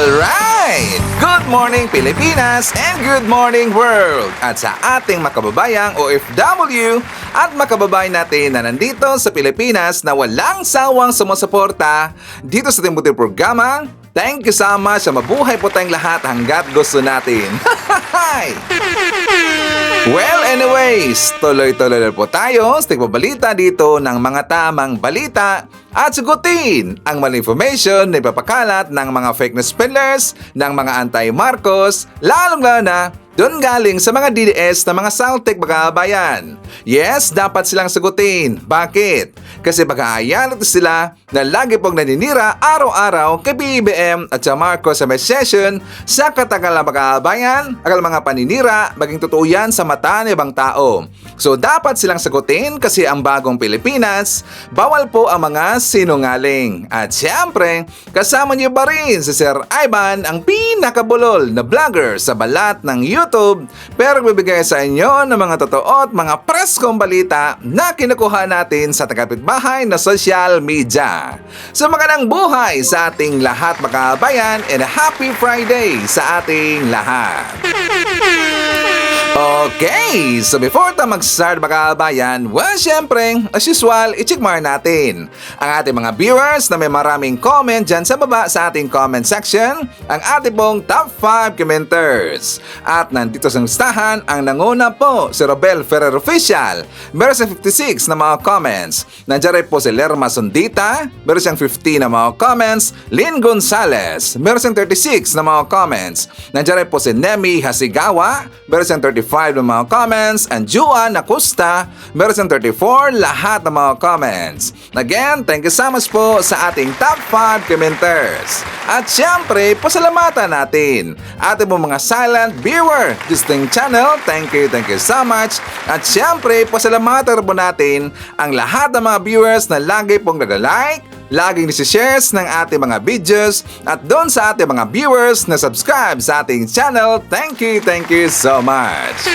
Alright! Good morning Pilipinas and good morning world! At sa ating makababayang OFW at makababayan natin na nandito sa Pilipinas na walang sawang sumusuporta dito sa ating buting programa, thank you so much sa mabuhay po tayong lahat hanggat gusto natin. Well, anyways, tuloy-tuloy na po tayo sa tigbabalita dito ng mga tamang balita at sagutin ang maling information na ipapakalat ng mga fake news peddlers, ng mga anti-Marcos, lalong-lalo na doon galing sa mga DDS na mga saltik bagabayan. Yes, dapat silang sagutin. Bakit? Kasi bagahayan ito sila na lagi pong naninira araw-araw kay BBM at sa Marcos sa may session sa katagalan bagabayan, akal mga paninira, maging totoo yan sa mata ng ibang tao. So dapat silang sagutin kasi ang bagong Pilipinas, bawal po ang mga sinungaling. At siyempre, kasama niyo pa rin si Sir Ivan, ang pinakabulol na vlogger sa balat ng YouTube, pero bibigay sa inyo ng mga totoo at mga preskong balita na kinukuha natin sa tagapitbahay na social media. So magandang buhay sa ating lahat mga kabayan and a happy Friday sa ating lahat. Okay, so before tayo mag-start mga kabayan, well, syempre, as usual, i-check mark natin ang ating mga viewers na may maraming comment dyan sa baba sa ating comment section, ang ating pong top 5 commenters. At nandito sa listahan, ang nanguna po si Robel Ferrer Official, meron siyang 56 na mga comments. Nandiyan rin po si Lerma Sondita, meron siyang 50 na mga comments. Lynn Gonzalez, meron siyang 36 na mga comments. Nandiyan rin po si Nemi Hasigawa, meron siyang 35 na mga comments, and Juan Acosta, meron siyang 34 lahat ng mga comments. Again, thank you so much po sa ating top 5 commenters. At syempre, pasalamatan natin ating mga silent viewer distinct channel. Thank you so much. At syempre, pasalamatan po natin ang lahat ng mga viewers na lagi pong nag-like, laging nisi-shares ng ating mga videos, at doon sa ating mga viewers na subscribe sa ating channel. Thank you so much.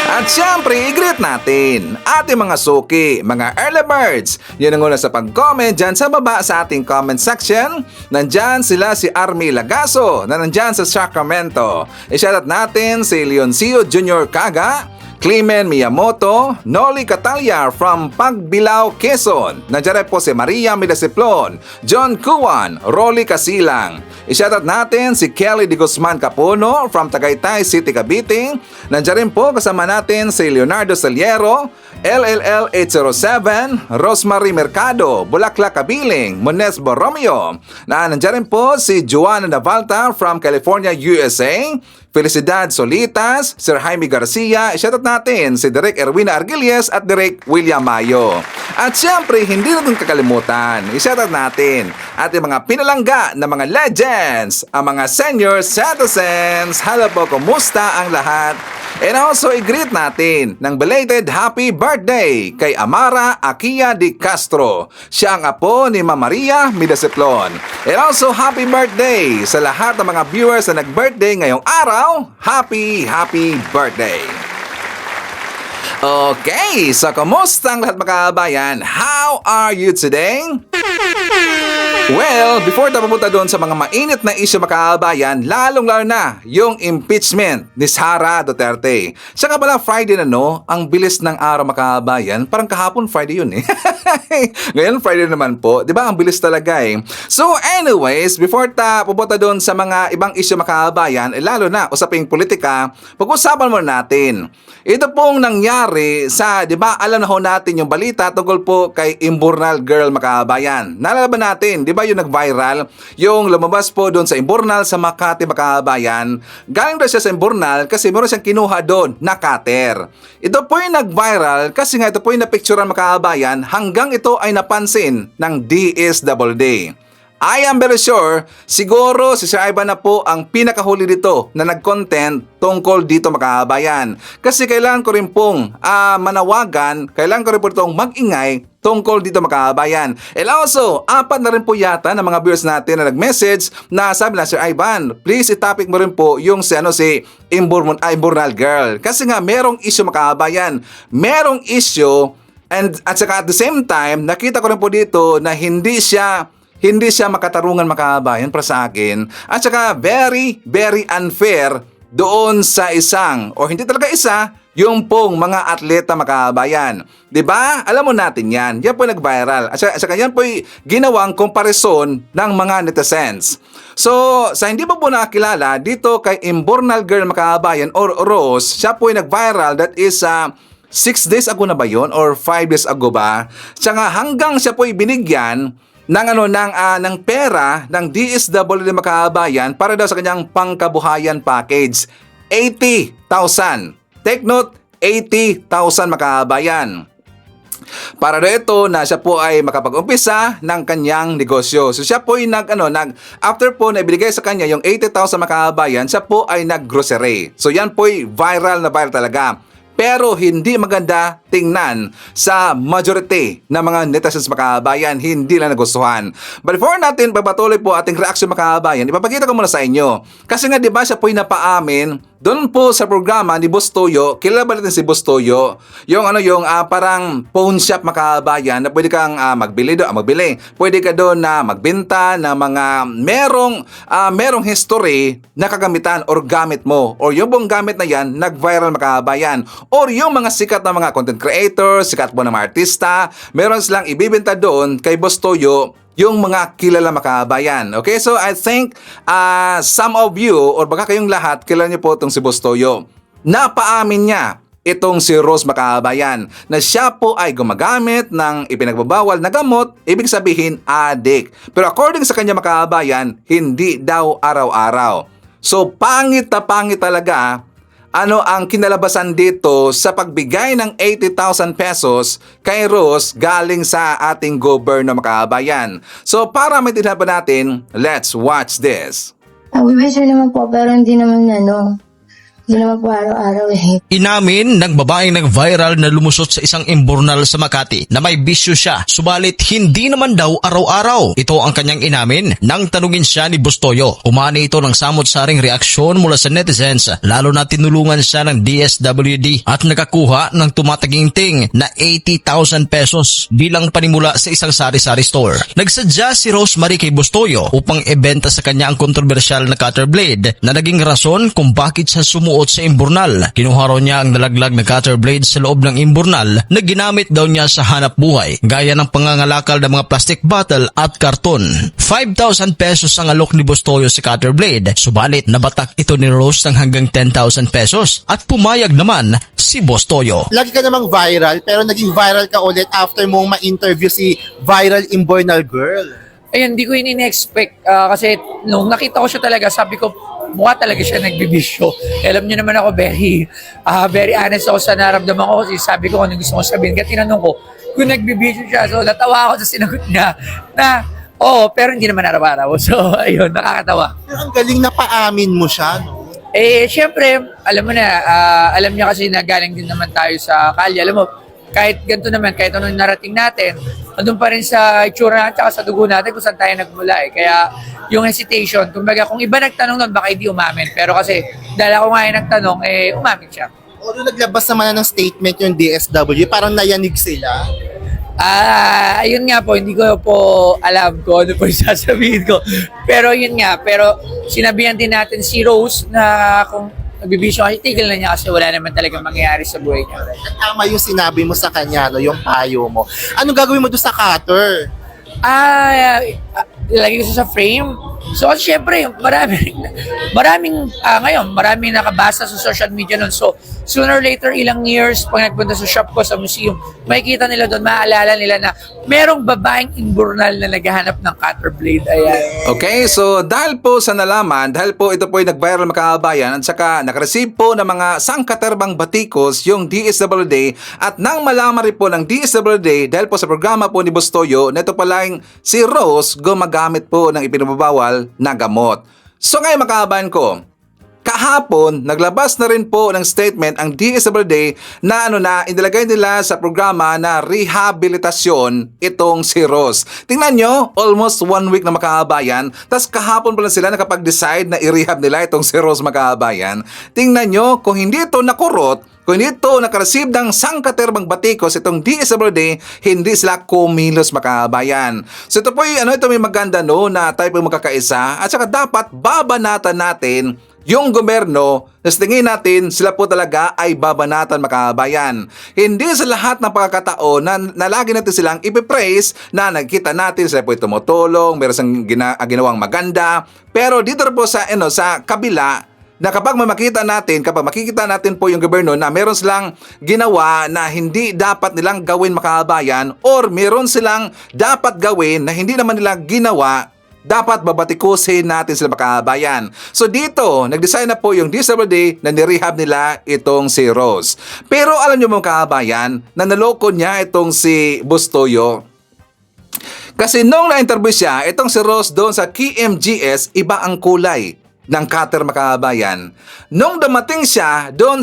At syempre, i-greet natin ating mga suki, mga early birds. Yan ang una sa pag-comment dyan sa baba sa ating comment section. Nandyan sila si Army Lagaso na nandyan sa Sacramento. I-shoutout natin si Leoncio Jr. Kaga, Clemen Miyamoto, Noli Catalia from Pagbilao, Quezon. Nandiyan po si Maria Midasiplon, John Kuwan, Rolly Casilang. I-shoutout natin si Kelly Di Guzman Capuno from Tagaytay City, Cavite. Nandiyan po kasama natin si Leonardo Saliero, LLL 807, Rosemary Mercado, Bulaklak Kabiling, Mones Borromeo. Nandiyan po si Joanna Navalta from California, USA. Felicidad Solitas, Sir Jaime Garcia, i-shoutout natin si Derek Erwina Argilies at Derek William Mayo. At siyempre, hindi natin kakalimutan, i-shoutout natin ating mga pinalangga na mga legends, ang mga senior citizens. Hello po, kumusta ang lahat? And also, i-greet natin ng belated happy birthday kay Amara Akia Di Castro. Siya ang apo ni Mama Maria Midasiplon. And also, happy birthday sa lahat ng mga viewers na nag-birthday ngayong araw. Happy birthday! Okay, so kumusta ang lahat mga kabayan? How are you today? Well, before tayo pumunta doon sa mga mainit na issue mga kabayan, lalong-lalo na yung impeachment ni Sara Duterte. Siya nga pala Friday na no, ang bilis ng araw mga kabayan, parang kahapon Friday yun eh. Ngayon Friday naman po, di ba ang bilis talaga eh. So anyways, before tayo pupunta doon sa mga ibang issue mga kabayan, lalo na usaping politika, pag-usapan muna natin. Ito pong nangyari sa, di ba, alam na ho natin yung balita tungkol po kay Imbornal Girl mga kabayan. Naalala ba natin, di ba yung nag-viral, yung lumabas po doon sa Imbornal sa Makati mga kabayan. Galing daw siya sa Imbornal kasi meron siyang kinuha doon na cutter. Ito po yung nag-viral kasi nga ito po yung napicturean mga kabayan hanggang ito ay napansin ng DSWD. I am very sure, siguro si Sir Ivan na po ang pinakahuli dito na nag-content tungkol dito mga kabayan. Kasi kailangan ko rin pong manawagan, kailangan ko rin po itong mag-ingay tungkol dito mga kabayan. And also, 4 na rin po yata ng mga viewers natin na nag-message na sabi na, Sir Ivan, please i-topic mo rin po yung si Imbornal Girl. Kasi nga merong issue mga kabayan. Merong issue, and at saka at the same time, nakita ko rin po dito na hindi siya hindi siya makatarungan mga kababayan para sa akin. At saka very, very unfair doon sa isang, o hindi talaga isa, yung pong mga atleta mga kababayan. 'Di ba? Alam mo natin yan. Yan po nag-viral. At saka yan po ginawang komparison ng mga netizens. So, sa hindi pa po nakakilala, dito kay Imbornal Girl mga kababayan or Rose, siya po nag-viral, that is 6 days ago na ba yun? Or 5 days ago ba? Tsaka hanggang siya po binigyan ng ng pera ng DSWD mga kababayan para daw sa kanyang pangkabuhayan package. 80,000. Take note, 80,000 mga kababayan. Para dito na siya po ay makapag-umpisa ng kanyang negosyo. So siya po ay after po na ibigay sa kanya yung 80,000 mga kababayan, siya po ay nag-grocery. So yan po ay viral na viral talaga. Pero hindi maganda tingnan sa majority ng mga netizens mga kababayan, hindi lang nagustuhan. But before natin pagpatuloy po ating reaction mga kababayan, ipapakita ko muna sa inyo. Kasi nga 'di ba siya po ay napaamin doon po sa programa ni Boss Toyo. Kilala ba natin si Boss Toyo? Yung parang pawn shop mga kababayan na pwede kang magbili. Pwede ka doon na magbenta ng mga merong history na kagamitan or gamit mo. Or yung buong gamit na yan, nag-viral mga kababayan. Or yung mga sikat na mga content creators, sikat po na mga artista, meron silang ibibenta doon kay Boss Toyo yung mga kilala mga kababayan. Okay, so I think some of you or baka kayong lahat kilala niyo po itong si Boss Toyo. Napaamin niya itong si Rose mga kababayan na siya po ay gumagamit ng ipinagbabawal na gamot, ibig sabihin addict. Pero according sa kanya mga kababayan, hindi daw araw-araw. So pangit na pangit talaga ang kinalabasan dito sa pagbigay ng 80,000 pesos kay Rose galing sa ating gobyerno mga kababayan. So para maintindihan pa natin, let's watch this. Nagbibisa naman po pero hindi naman hindi naman po araw-araw eh. Inamin ng babaeng nag-viral na lumusot sa isang imbornal sa Makati na may bisyo siya, subalit hindi naman daw araw-araw. Ito ang kanyang inamin nang tanungin siya ni Boss Toyo. Umani ito ng samot-saring reaksyon mula sa netizens, lalo na tinulungan siya ng DSWD at nakakuha ng tumataginting na 80,000 pesos bilang panimula sa isang sari-sari store. Nagsadya si Rosemary kay Boss Toyo upang ibenta sa kanya ang kontrobersyal na cutter blade na naging rason kung bakit siya sumuot sa imbornal. Kinuha raw niya ang nalaglag na cutter blade sa loob ng imbornal na ginamit daw niya sa hanap buhay, gaya ng pangangalakal ng mga plastic bottle at karton. 5,000 pesos ang alok ni Boss Toyo sa cutter blade, subalit nabatak ito ni Rose ng hanggang 10,000 pesos at pumayag naman si Boss Toyo. Lagi ka namang viral pero naging viral ka ulit after mong ma-interview si viral Imbornal Girl. Ayun, hindi ko yun in-expect kasi nung nakita ko siya talaga, sabi ko, mukha talaga siya nagbibisyo. Alam niyo naman ako, very honest ako sa naramdaman ko kasi sabi ko kung ano gusto ko sabihin. Kaya tinanong ko kung nagbibisyo siya. So, natawa ako sa sinagot niya na, pero hindi naman araw-araw. So, ayun, nakakatawa. Pero ang galing na paamin mo siya, no? Siyempre, alam mo na, alam niya kasi na galing din naman tayo sa kalye. Alam mo, kahit ganito naman, kahit anong narating natin, andun pa rin sa itsura at saka sa dugo natin kung saan tayo nagmula eh. Kaya yung hesitation, kumbaga kung iba nagtanong nun, baka hindi umamin. Pero kasi dahil ako nga yung nagtanong, umamin siya. Although naglabas naman ng statement yung DSWD, parang nayanig sila. Ayun nga po, hindi ko po alam ko ano po yung sasabihin ko. Pero yun nga, pero sinabihan din natin si Rose na kung nagbibisyo kasi tigil na niya kasi wala naman talagang mangyayari sa buhay niya. Tama yung sinabi mo sa kanya, no, yung payo mo. Anong gagawin mo doon sa cutter? Ilagay ko sa frame. So, syempre, maraming nakabasa sa social media nun. So, sooner or later, ilang years, pag nagpunta sa shop ko, sa museum, makikita nila doon, maaalala nila na merong babaeng imbornal na naghahanap ng cutter blade. Ayan. Okay, so dahil po sa nalaman, dahil po ito po ay nag-viral mga kababayan at saka nakareceive po ng mga sangkaterbang batikos yung DSWD at nang malaman rin po ng DSWD dahil po sa programa po ni Boss Toyo na ito palang si Rose gumagamit po ng ipinababawal na gamot. So ngayon mga kababayan ko, kahapon, naglabas na rin po ng statement ang DSWD na inilagay nila sa programa na rehabilitasyon itong si Ross. Tingnan nyo, almost 1 week na makaabayan, tas kahapon pa lang sila nakapag-decide na i-rehab nila itong si Ross makaabayan. Tingnan nyo, kung hindi ito nakurot, kung hindi ito nakareceive ng sangkaterbang batikos itong DSWD, hindi sila kumilos makaabayan. So ito po ito may maganda na tayo po magkakaisa at saka dapat babanatan natin yung gobyerno na sa tingin natin sila po talaga ay babanatan makaabayan. Hindi sa lahat ng pagkakataon na lagi natin silang ipipraise na nagkita natin sila po tumutulong, meron silang ginawang maganda. Pero dito po sa kabila, na kapag makikita natin po yung gobyerno na meron silang ginawa na hindi dapat nilang gawin makaabayan or meron silang dapat gawin na hindi naman nila ginawa, dapat babatikusin natin sila makaabayan. So dito, nag-design na po yung DSWD na nirehab nila itong si Rose. Pero alam nyo mga kaabayan, na naloko niya itong si Bustoyo. Kasi nung na-interview siya, itong si Rose doon sa KMGS, iba ang kulay ng cutter makaabayan. Nung dumating siya doon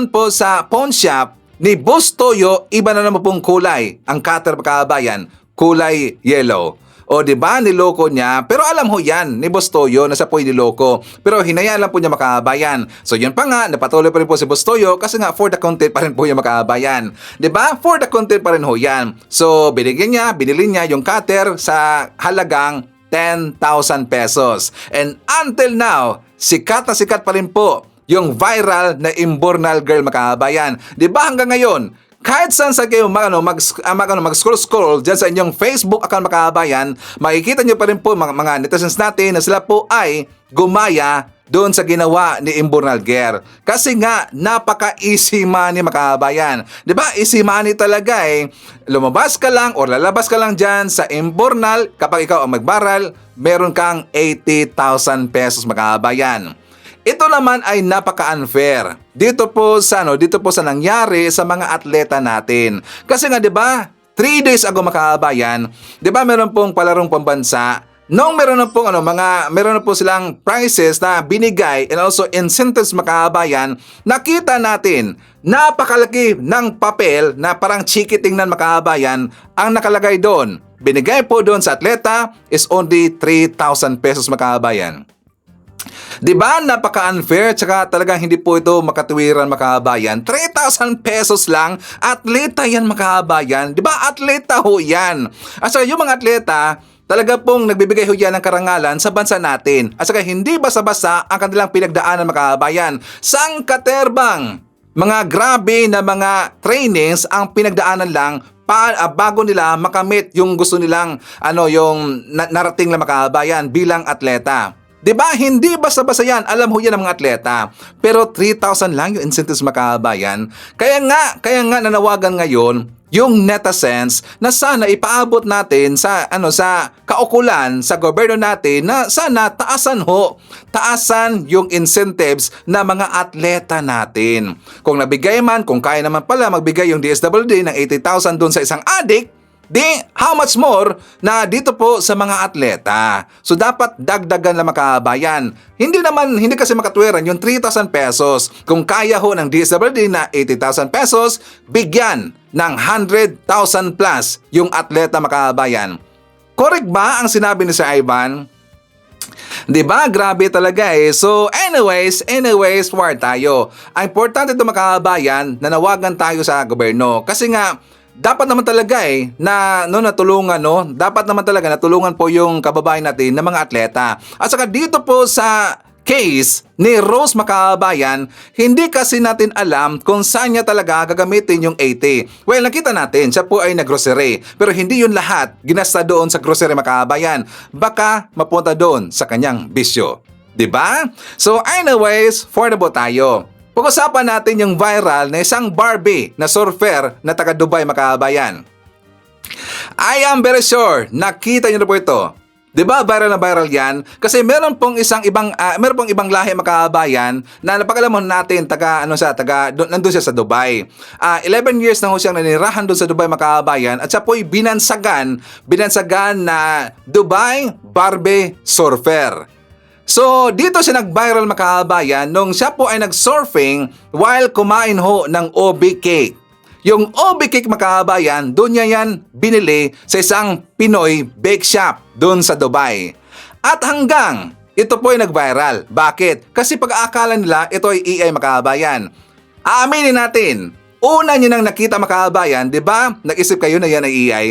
po sa pawn shop ni Bustoyo, iba na naman pong kulay ang cutter makaabayan, kulay yellow. O diba, niloko niya. Pero alam ho yan ni Bustoyo na siya po niloko. Pero hinayaan lang po niya makaabayan. So yun pa nga, napatuloy pa rin po si Bustoyo kasi nga for the content pa rin po yung makaabayan. Diba? For the content pa rin ho yan. So binili niya yung cutter sa halagang 10,000 pesos. And until now, sikat na sikat pa rin po yung viral na Imbornal Girl makaabayan. Diba hanggang ngayon, kahit saan sa kayo mag-scroll dyan sa inyong Facebook account makaabayan, makikita nyo pa rin po mga netizens natin na sila po ay gumaya doon sa ginawa ni Imbornal Girl. Kasi nga, napaka-easy money makaabayan. Diba? Easy money talaga eh. Lumabas ka lang or lalabas ka lang dyan sa Imbornal, kapag ikaw ang magbaral, meron kang 80,000 pesos makaabayan. Ito naman ay napaka-unfair. Dito po sa nangyari sa mga atleta natin. Kasi nga 'di ba, 3 days ago makaabayan, 'di ba meron pong palarong pambansa. Nung meron na po silang prizes na binigay and also incentives makaabayan, nakita natin napakalaki ng papel na parang chiki tingnan makaabayan ang nakalagay doon. Binigay po doon sa atleta is only 3,000 pesos makaabayan. Diba napaka-unfair tsaka talagang hindi po ito makatuwiran makaabayan. 3,000 pesos lang, atleta yan makaabayan. Diba atleta ho yan. At saka yung mga atleta, talaga pong nagbibigay ho yan ng karangalan sa bansa natin. At saka hindi basa-basa ang kanilang pinagdaanan makaabayan. Sangkaterbang, mga grabe na mga trainings ang pinagdaanan lang bago nila makamit yung gusto nilang yung narating na makaabayan bilang atleta. Diba? Hindi basta-basta yan. Alam ho yan ng mga atleta. Pero 3,000 lang yung incentives makaabayan. Kaya nga nanawagan ngayon yung netizens na sana ipaabot natin sa kaukulan sa gobyerno natin na sana taasan yung incentives na mga atleta natin. Kung nabigay man, kung kaya naman pala magbigay yung DSWD ng 80,000 doon sa isang addict, how much more na dito po sa mga atleta. So dapat dagdagan lang makaabayan. Hindi kasi makatwiran yung 3,000 pesos. Kung kaya ho ng DSWD na 80,000 pesos, bigyan ng 100,000 plus yung atleta makaabayan. Correct ba ang sinabi ni Sir Ivan? Diba? Grabe talaga eh. So anyways, war tayo. Ang importante ito makaabayan, nanawagan tayo sa gobyerno. Kasi nga, dapat naman talaga natulungan po yung kababayan natin na mga atleta. At saka dito po sa case ni Rose makaabayan, hindi kasi natin alam kung saan niya talaga gagamitin yung 80. Well, nakita natin, siya po ay naggrocery. Pero hindi yun lahat ginasta doon sa grocery makaabayan. Baka mapunta doon sa kanyang bisyo. Diba? So anyways, affordable tayo. Pag-usapan natin yung viral na isang Barbie na surfer na taga Dubai makaabayan. I am very sure nakita niyo na po ito. 'Di ba viral na viral 'yan? Kasi meron pong ibang lahi makaabayan na napakalamon natin nandun siya sa Dubai. 11 years na ho siyang nanirahan doon sa Dubai makaabayan at siya po'y binansagan na Dubai Barbie surfer. So, dito siya nag-viral mga kababayan nung siya po ay nag-surfing while kumain ho ng OB cake. Yung OB cake mga kababayan, doon niya yan binili sa isang Pinoy bake shop doon sa Dubai. At hanggang ito po ay nag-viral. Bakit? Kasi pag-aakala nila ito ay AI mga kababayan. Aaminin natin, una niyo nang nakita mga kababayan, di ba? Nag-isip kayo na yan ay AI?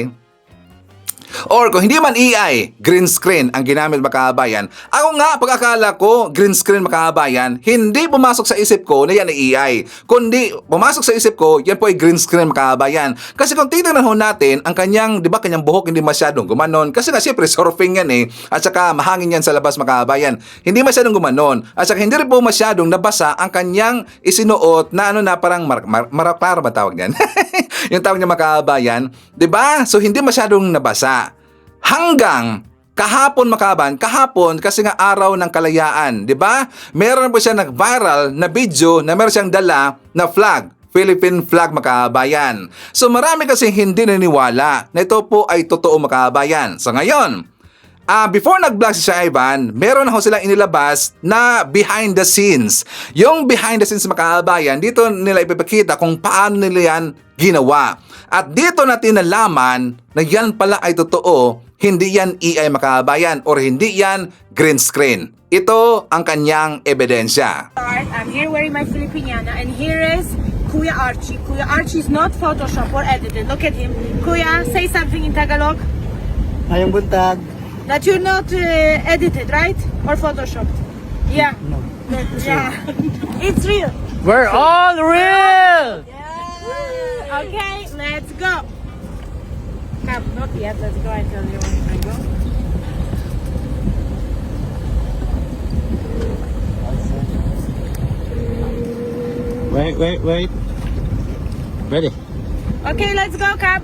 Or kung hindi man AI, green screen ang ginamit mga kababayan. Ako nga, pag-akala ko, green screen mga kababayan, hindi pumasok sa isip ko na yan ay AI. Kundi pumasok sa isip ko, yan po ay green screen mga kababayan. Kasi kung titignan ho natin, ang kanyang, di ba, kanyang buhok hindi masyadong gumanon. Kasi nga, siyempre, surfing yan eh. At saka mahangin yan sa labas mga kababayan. Hindi masyadong gumanon. At saka hindi rin po masyadong nabasa ang kanyang isinuot na ano na parang marapar ba tawag niyan? Yung tawag niya mga kababayan. Di ba? So, hindi masyadong nabasa. Hanggang kahapon makaban, kahapon kasi nga araw ng kalayaan, di ba? Meron po siya nag-viral na video na meron siyang dala na flag, Philippine flag makabayan. So marami kasi hindi naniniwala na ito po ay totoo makabayan. So ngayon, before nag-vlog si Sir Ivan, meron ako silang inilabas na behind the scenes. Yung behind the scenes makabayan, dito nila ipapakita kung paano nila yan ginawa. At dito natin nalaman na yan pala ay totoo, hindi yan AI makabayan or hindi yan green screen. Ito ang kanyang ebidensya. I'm here wearing my Filipiniana, and here is Kuya Archie. Kuya Archie is not Photoshop or edited. Look at him. Kuya, say something in Tagalog. Ayong buntag. That you're not edited, right? Or Photoshopped? Yeah. No. Yeah. It's real. We're all real! Yeah. Okay, let's go. Come, not yet. Let's go. I tell you when I go. Wait. Ready? Okay, let's go, Cap.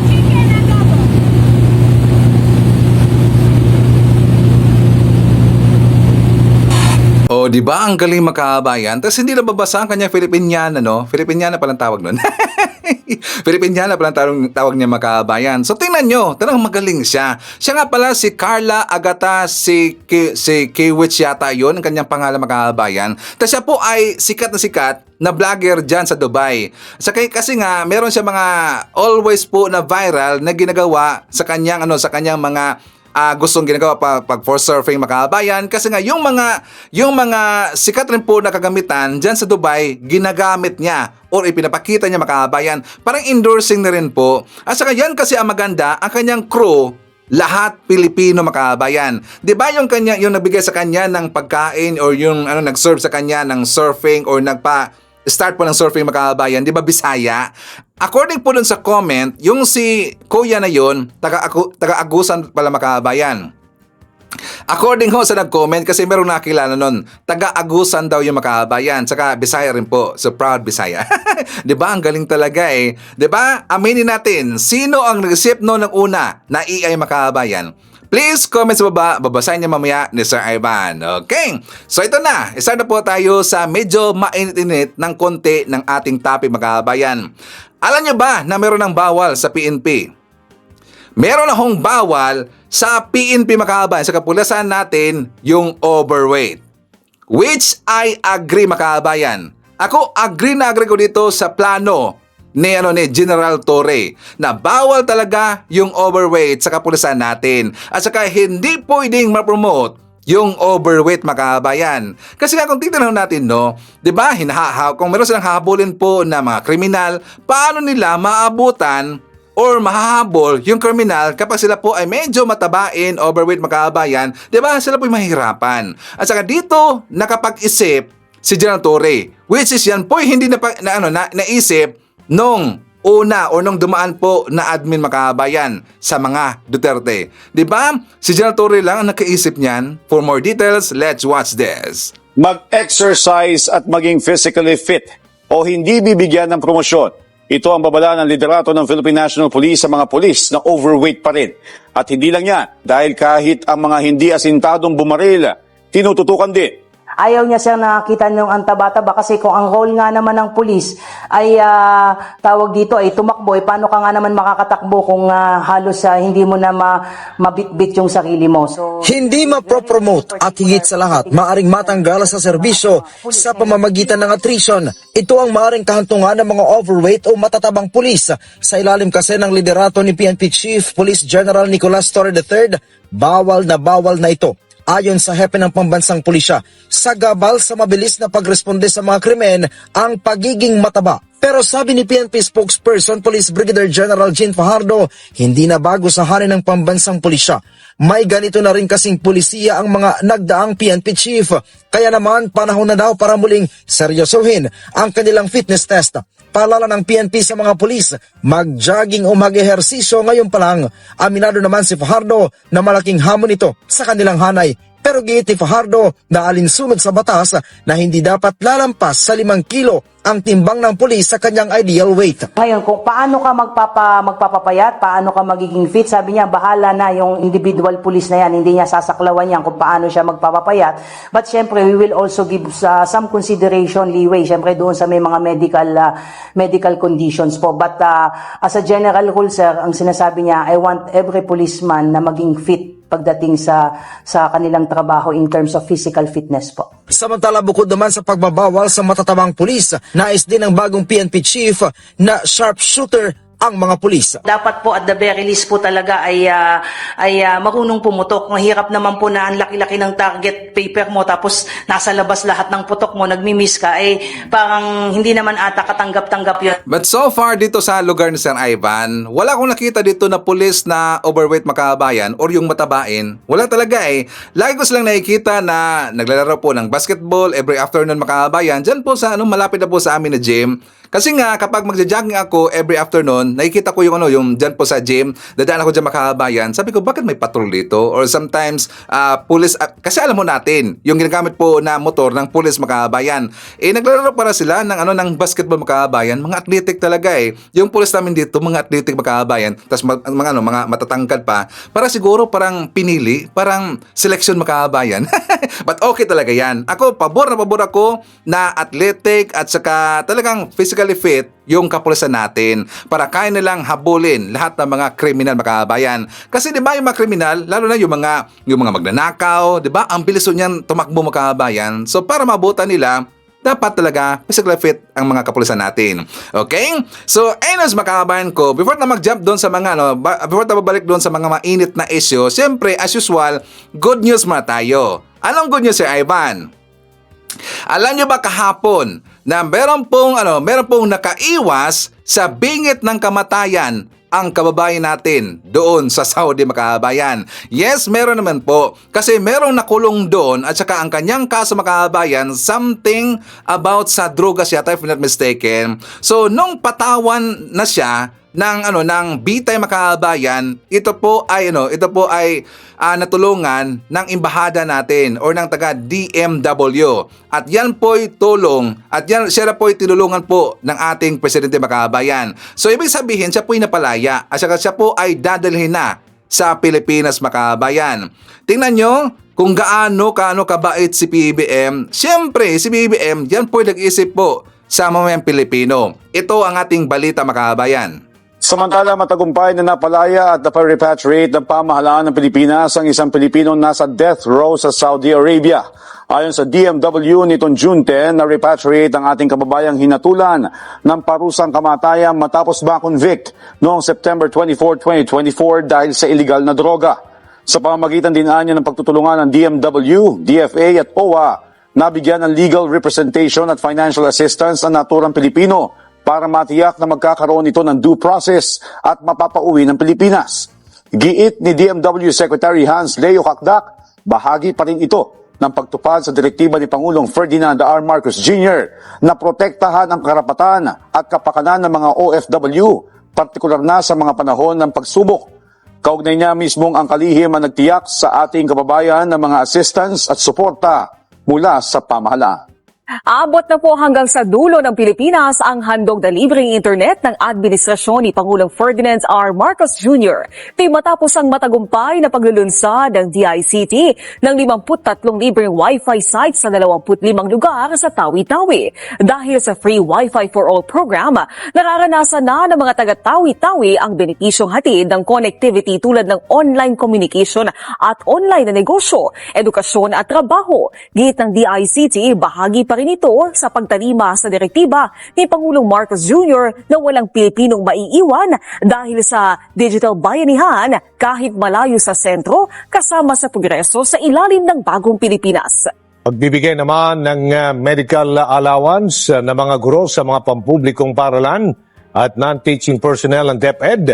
Chicken adobo. O, di ba ang galing makabayan? Tapos hindi nababasa ang kanyang Filipiniana, no? Filipiniana palang tawag nun. Filipiniana palang tawag niya makabayan. So tingnan nyo, talagang magaling siya. Siya nga pala si Carla Agata si Kiwich yata yun, ang kanyang pangalan makabayan. Tapos siya po ay sikat na vlogger dyan sa Dubai. Kasi nga, meron siya mga always po na viral na ginagawa sa kanyang mga gustong ginagawa pag for surfing makabayan, kasi nga yung mga sikat rin po na kagamitan dyan sa Dubai, ginagamit niya or ipinapakita niya makabayan, parang endorsing na rin po. At saka yan kasi ang maganda, ang kanyang crew lahat Pilipino makabayan. 'Di ba yung nagbigay sa kanya ng pagkain or yung nag-serve sa kanya ng surfing or start po ng surfing makabayan, di ba Bisaya? According po dun sa comment, yung si Kuya na yun, taga-Agusan pala makabayan. According ho sa nag-comment, kasi meron nakilala nun, taga-Agusan daw yung makabayan, saka Bisaya rin po, so proud Bisaya. Di ba? Ang galing talaga eh. Di ba? Aminin natin, sino ang nag-isip no ng una na AI makabayan? Please comment sa baba, babasahin niya mamaya ni Sir Ivan. Okay, so ito na, isa na po tayo sa medyo mainit-init ng konti ng ating topic mga kabayan. Alam niyo ba na meron ng bawal sa PNP? Meron akong bawal sa PNP mga kabayan, sa kapulisan natin, yung overweight. Which I agree mga kabayan. Ako agree ko dito sa plano ni General Torre na bawal talaga yung overweight sa kapulisan natin. At saka hindi pwedeng ma-promote yung overweight mga kabayan. Kasi nga kung titignan natin, no, 'di ba? Kung meron silang hahabulin po na mga kriminal, paano nila maabutan or mahahabol yung kriminal kapag sila po ay medyo matabain, overweight mga kabayan? 'Di ba? Sila po ay mahihirapan. At saka dito nakapag-isip si General Torre, which is yan po hindi naisip nung una o nung dumaan po na admin makabayan sa mga Duterte. Di ba? Si General Torre lang ang nakaisip niyan. For more details, let's watch this. Mag-exercise at maging physically fit. o hindi bibigyan ng promosyon. Ito ang babala ng liderato ng Philippine National Police sa mga pulis na overweight pa rin. At hindi lang yan, dahil kahit ang mga hindi asintadong bumaril, tinututukan din. Ayaw niya sir nakakita ng antaba-taba kasi kung ang role nga naman ng pulis ay tawag dito ay tumakbo, paano ka nga naman makakatakbo kung halos hindi mo na mabitbit yung sarili mo. So, hindi mapropromote at higit sa lahat, maaring matanggal sa serbisyo sa pamamagitan ng attrition. Ito ang maaring kahantungan ng mga overweight o matatabang pulis. Sa ilalim kasi ng liderato ni PNP Chief Police General Nicolas Torre III, bawal na ito. Ayon sa hepe ng pambansang pulisya, sagabal sa mabilis na pagresponde sa mga krimen ang pagiging mataba. Pero sabi ni PNP spokesperson Police Brigadier General Jean Fajardo, hindi na bago sa hari ng pambansang pulisya. May ganito na rin kasing pulisiya ang mga nagdaang PNP chief. Kaya naman panahon na daw para muling seryosohin ang kanilang fitness test. Paalala ng PNP sa mga pulis, mag-jogging o mag-ehersisyo ngayon pa lang. Aminado naman si Fajardo na malaking hamon ito sa kanilang hanay. Pero giit ni Fajardo na alinsunod sa batas na hindi dapat lalampas sa 5 kilo ang timbang ng pulis sa kanyang ideal weight. ngayon, kung paano ka magpapapayat, paano ka magiging fit, sabi niya, bahala na yung individual police na yan, hindi niya sasaklawan yan kung paano siya magpapapayat. But syempre, we will also give some consideration, leeway, syempre doon sa may mga medical conditions po. But as a general rule, sir, ang sinasabi niya, I want every policeman na maging fit pagdating sa kanilang trabaho in terms of physical fitness po. Samantala bukod naman sa pagbabawal sa matatabang pulis, nais din ng bagong PNP chief na sharpshooter ang mga pulis. Dapat po at the very least po talaga ay marunong pumutok. Mahirap naman po na ang laki-laki ng target paper mo tapos nasa labas lahat ng putok mo, nagmi-miss ka, parang hindi naman ata katanggap-tanggap yun. But so far dito sa lugar ni Sir Ivan, wala akong nakita dito na pulis na overweight makabayan or yung matabain. Wala talaga Lagi ko silang nakikita na naglalaro po ng basketball every afternoon makabayan. Diyan po sa malapit na po sa amin na gym. Kasi nga kapag magja-jogging ako every afternoon, nakikita ko yung diyan po sa gym, dadaan ako diyan makabayan. Sabi ko, bakit may patrol dito? Or sometimes police, kasi alam mo natin, yung ginagamit po na motor ng police makabayan. Naglalaro para sila ng basketball makabayan, mga athletic talaga Yung police namin dito, mga athletic makabayan, tapos mga matatangkad pa, para siguro parang pinili, parang selection makabayan. But okay talaga yan. Ako, pabor ako na athletic at saka talagang physically fit yung kapulisan natin para kaya nilang habulin lahat ng mga kriminal makabayan. Kasi di ba yung mga kriminal, lalo na yung mga magnanakaw, di ba? Ang bilis niyan tumakbo makabayan. So para mabutan nila, dapat talaga physically fit ang mga kapulisan natin. Okay? So, anyways makabayan ko, before na mag-jump doon sa mga before na babalik doon sa mga mainit na issue, siyempre as usual, good news muna tayo. Anong good news, Sir Ivan? Alam niyo ba kahapon na meron pong nakaiwas sa bingit ng kamatayan ang kababayan natin doon sa Saudi makabayan? Yes, meron naman po. Kasi merong nakulong doon at saka ang kanyang kaso makabayan, something about sa drogas yata if not mistaken. So, nung patawan na siya ng bitay makabayan, ito po ay natulungan ng embahada natin or ng taga DMW. At yan po'y tulong at siya po'y tinulungan po ng ating presidente makabayan. So ibig sabihin siya po'y napalaya at saka siya po ay dadalhin na sa Pilipinas makabayan. Tingnan nyo kung gaano kabait si PBBM. Siyempre si PBBM yan po'y nag-isip po sa mamayang Pilipino. Ito ang ating balita makabayan. Samantala, matagumpay na napalaya at naparepatriate ng pamahalaan ng Pilipinas ang isang Pilipinong nasa death row sa Saudi Arabia. Ayon sa DMW nitong June 10, na-repatriate ang ating kababayang hinatulan ng parusang kamatayan matapos ma-convict noong September 24, 2024 dahil sa illegal na droga. Sa pamamagitan din niya ng pagtutulungan ng DMW, DFA at OWA, nabigyan ng legal representation at financial assistance ang naturang Pilipino para matiyak na magkakaroon ito ng due process at mapapauwi ng Pilipinas. Giit ni DMW Secretary Hans Leo Kakdak, bahagi pa rin ito ng pagtupad sa direktiba ni Pangulong Ferdinand R. Marcos Jr. na protektahan ang karapatan at kapakanan ng mga OFW, partikular na sa mga panahon ng pagsubok. Kaugnay niya mismong ang kalihim ang nagtiyak sa ating kababayan ng mga assistance at suporta mula sa pamahalaan. Abot na po hanggang sa dulo ng Pilipinas ang handog na libreng internet ng administrasyon ni Pangulong Ferdinand R. Marcos Jr. Ito'y matapos ang matagumpay na paglulunsad ng DICT ng 53 libreng Wi-Fi sites sa 25 lugar sa Tawi-Tawi. Dahil sa Free Wi-Fi for All program, nararanasan na ng mga taga-Tawi-Tawi ang benepisyong hatid ng connectivity tulad ng online communication at online na negosyo, edukasyon at trabaho. Git ng DICT, bahagi pa rin ito sa pagtalima sa direktiba ni Pangulong Marcos Jr. na walang Pilipinong maiiwan dahil sa digital bayanihan kahit malayo sa sentro kasama sa progreso sa ilalim ng bagong Pilipinas. Pagbibigay naman ng medical allowance ng mga guro sa mga pampublikong paaralan at non-teaching personnel ng DepEd,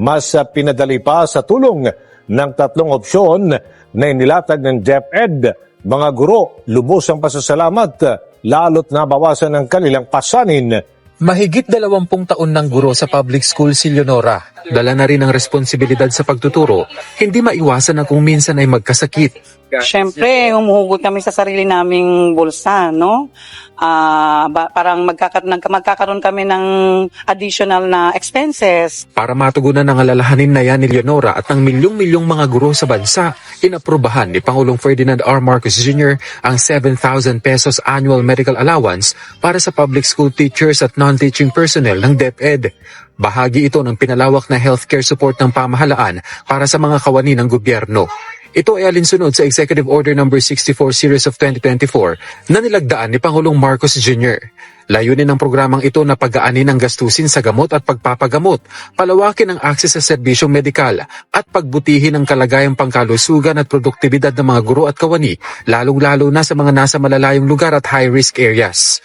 mas pinadali pa sa tulong ng 3 opsyon na inilatag ng DepEd. Mga guro, lubos ang pasasalamat, lalo't nabawasan ang kanilang pasanin. Mahigit 20 taon ng guro sa public school si Leonora. Dala na rin ang responsibilidad sa pagtuturo. Hindi maiwasan na kung minsan ay magkasakit. Siyempre, humuhugot kami sa sarili naming bulsa, no? Parang magkakaroon kami ng additional na expenses. Para matugunan ang alalahanin na yan ni Leonora at ng milyong-milyong mga guro sa bansa, inaprubahan ni Pangulong Ferdinand R. Marcos Jr. ang 7,000 pesos annual medical allowance para sa public school teachers at non-teaching personnel ng DepEd. Bahagi ito ng pinalawak na healthcare support ng pamahalaan para sa mga kawani ng gobyerno. Ito ay alinsunod sa Executive Order No. 64 Series of 2024 na nilagdaan ni Pangulong Marcos Jr. Layunin ng programang ito na pagaanin ang gastusin sa gamot at pagpapagamot, palawakin ang akses sa serbisyong medikal, at pagbutihin ang kalagayang pangkalusugan at produktibidad ng mga guro at kawani, lalong-lalo na sa mga nasa malalayong lugar at high-risk areas.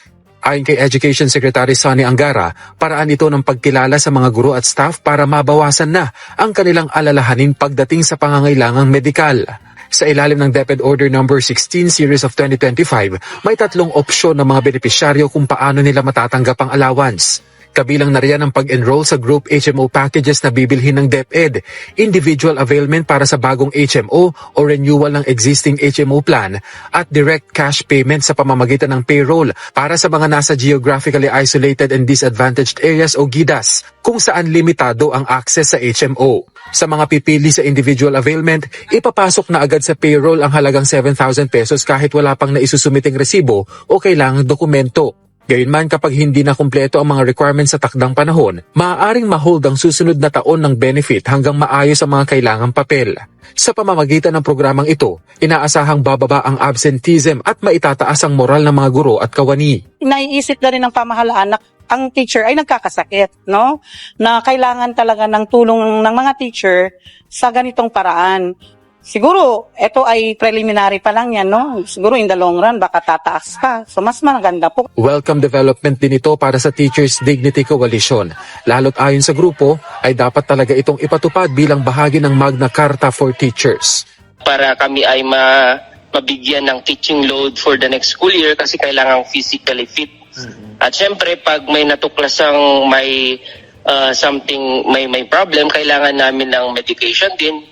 Ayon kay Education Secretary Sonny Angara, paraan ito ng pagkilala sa mga guro at staff para mabawasan na ang kanilang alalahanin pagdating sa pangangailangang medikal. Sa ilalim ng DepEd Order No. 16 Series of 2025, may 3 opsyon ng mga benepisyaryo kung paano nila matatanggap ang allowance. Kabilang na riyan ang pag-enroll sa group HMO packages na bibilhin ng DepEd, individual availment para sa bagong HMO o renewal ng existing HMO plan, at direct cash payment sa pamamagitan ng payroll para sa mga nasa geographically isolated and disadvantaged areas o GIDAS, kung saan limitado ang access sa HMO. Sa mga pipili sa individual availment, ipapasok na agad sa payroll ang halagang 7,000 pesos kahit wala pang naisusumiting resibo o kailangang dokumento. Gayunman, kapag hindi na kumpleto ang mga requirements sa takdang panahon, maaaring ma-hold ang susunod na taon ng benefit hanggang maayos ang mga kailangang papel. Sa pamamagitan ng programang ito, inaasahang bababa ang absenteeism at maitataas ang moral ng mga guro at kawani. Naiisip na rin ng pamahalaan na ang teacher ay nagkakasakit, no? Na kailangan talaga ng tulong ng mga teacher sa ganitong paraan. Siguro, ito ay preliminary pa lang yan, no? Siguro in the long run, baka tataas pa. So, mas maganda po. Welcome development din ito para sa Teachers Dignity Coalition. Lalo't ayon sa grupo, ay dapat talaga itong ipatupad bilang bahagi ng Magna Carta for Teachers. Para kami ay mabigyan ng teaching load for the next school year kasi kailangan physically fit. At syempre, pag may natuklasang may may problem, kailangan namin ng medication din.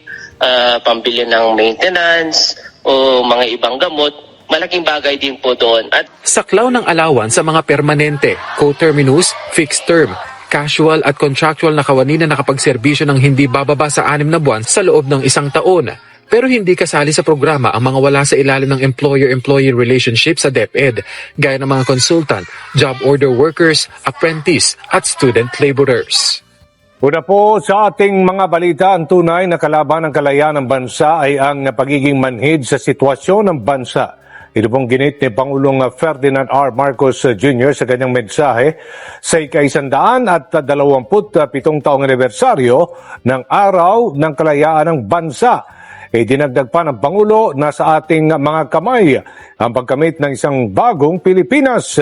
Pambili ng maintenance o mga ibang gamot, malaking bagay din po doon. At saklaw ng allowance sa mga permanente, coterminous, fixed term, casual at contractual na kawani na nakapagserbisyo ng hindi bababa sa 6 na buwan sa loob ng 1 taon. Pero hindi kasali sa programa ang mga wala sa ilalim ng employer-employee relationship sa DepEd, gaya ng mga consultant, job order workers, apprentice at student laborers. Una po sa ating mga balita, ang tunay na kalaban ng kalayaan ng bansa ay ang pagiging manhid sa sitwasyon ng bansa. Ito pong ginit ni Pangulong Ferdinand R. Marcos Jr. sa kanyang mensahe sa ika-127 taong anibersaryo ng Araw ng Kalayaan ng Bansa. Dinagdag pa ng Pangulo na sa ating mga kamay ang pagkamit ng isang bagong Pilipinas.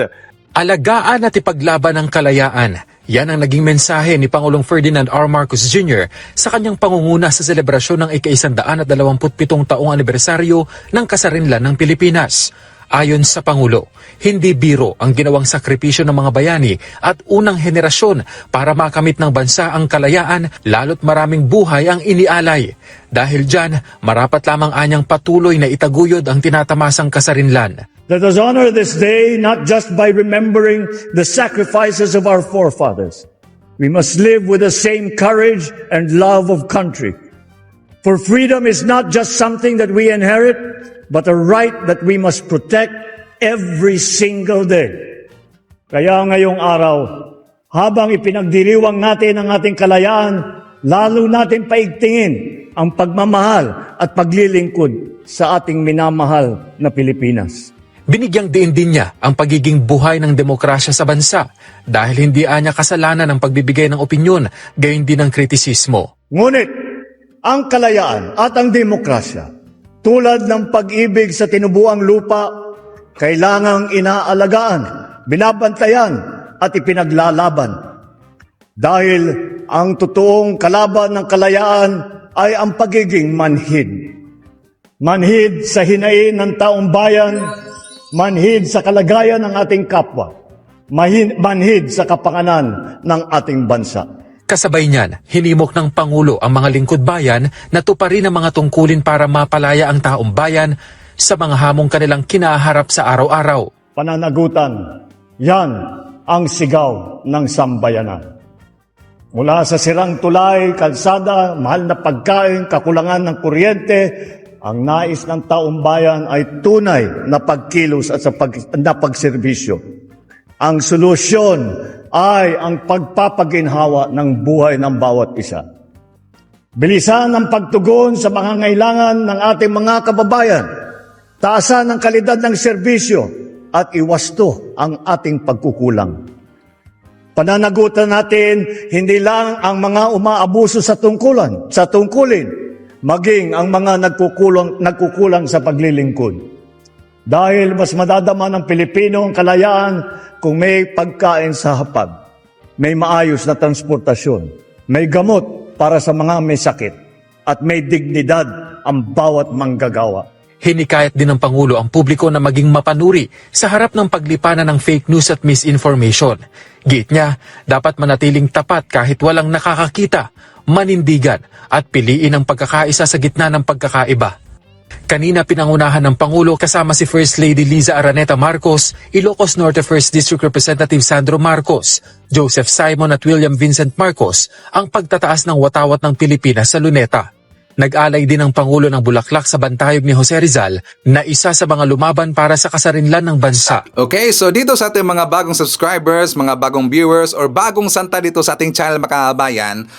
Alagaan at ipaglaban ang kalayaan. Yan ang naging mensahe ni Pangulong Ferdinand R. Marcos Jr. sa kanyang pangunguna sa selebrasyon ng ika-127 taong anibersaryo ng kasarinlan ng Pilipinas. Ayon sa Pangulo, hindi biro ang ginawang sakripisyo ng mga bayani at unang henerasyon para makamit ng bansa ang kalayaan, lalo't maraming buhay ang inialay. Dahil dyan, marapat lamang anyang patuloy na itaguyod ang tinatamasang kasarinlan. Let us honor this day not just by remembering the sacrifices of our forefathers. We must live with the same courage and love of country. For freedom is not just something that we inherit, but a right that we must protect every single day. Kaya ngayong araw, habang ipinagdiriwang natin ang ating kalayaan, lalo natin paigtingin ang pagmamahal at paglilingkod sa ating minamahal na Pilipinas. Binigyang diin din niya ang pagiging buhay ng demokrasya sa bansa dahil hindi anya kasalanan ang pagbibigay ng opinyon, gayon din ang kritisismo. Ngunit, ang kalayaan at ang demokrasya, tulad ng pag-ibig sa tinubuang lupa, kailangang inaalagaan, binabantayan at ipinaglalaban. Dahil ang totoong kalaban ng kalayaan ay ang pagiging manhid. Manhid sa hinain ng taong bayan, manhid sa kalagayan ng ating kapwa, manhid sa kapanganan ng ating bansa. Kasabay niyan, hinimok ng Pangulo ang mga lingkod bayan na tuparin ang mga tungkulin para mapalaya ang taong bayan sa mga hamong kanilang kinaharap sa araw-araw. Pananagutan, yan ang sigaw ng sambayanan. Mula sa sirang tulay, kalsada, mahal na pagkain, kakulangan ng kuryente, ang nais ng taong bayan ay tunay na pagkilos at na pagserbisyo. Ang solusyon ay ang pagpapaginhawa ng buhay ng bawat isa. Bilisan ang pagtugon sa mga ngailangan ng ating mga kababayan. Taasan ang kalidad ng serbisyo at iwasto ang ating pagkukulang. Pananagutan natin hindi lang ang mga umaabuso sa tungkulin, maging ang mga nagkukulang sa paglilingkod. Dahil mas madadama ng Pilipino ang kalayaan kung may pagkain sa hapag, may maayos na transportasyon, may gamot para sa mga may sakit, at may dignidad ang bawat manggagawa. Hinikayat din ng Pangulo ang publiko na maging mapanuri sa harap ng paglipanan ng fake news at misinformation. Giit niya, dapat manatiling tapat kahit walang nakakakita, manindigan at piliin ang pagkakaisa sa gitna ng pagkakaiba. Kanina pinangunahan ng Pangulo kasama si First Lady Liza Araneta Marcos, Ilocos Norte 1st District Representative Sandro Marcos, Joseph Simon at William Vincent Marcos ang pagtataas ng watawat ng Pilipinas sa Luneta. Nag-alay din ang Pangulo ng bulaklak sa bantayog ni Jose Rizal na isa sa mga lumaban para sa kasarinlan ng bansa. Okay, so dito sa ating mga bagong subscribers, mga bagong viewers, or bagong santa dito sa ating channel mga kabayan,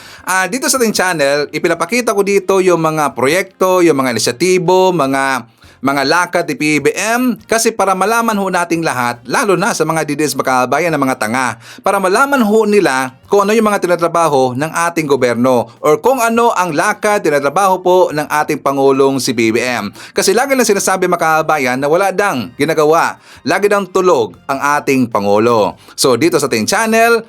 dito sa ating channel, ipinapakita ko dito yung mga proyekto, yung mga inisyatibo, mga lakad ni PBBM, kasi para malaman ho nating lahat, lalo na sa mga DDS makabayan na mga tanga, para malaman ho nila kung ano yung mga tinatrabaho ng ating gobyerno or kung ano ang lakad tinatrabaho po ng ating Pangulong si BBM. Kasi lagi lang sinasabi makabayan na wala dang ginagawa, lagi dang tulog ang ating Pangulo. So dito sa ating channel,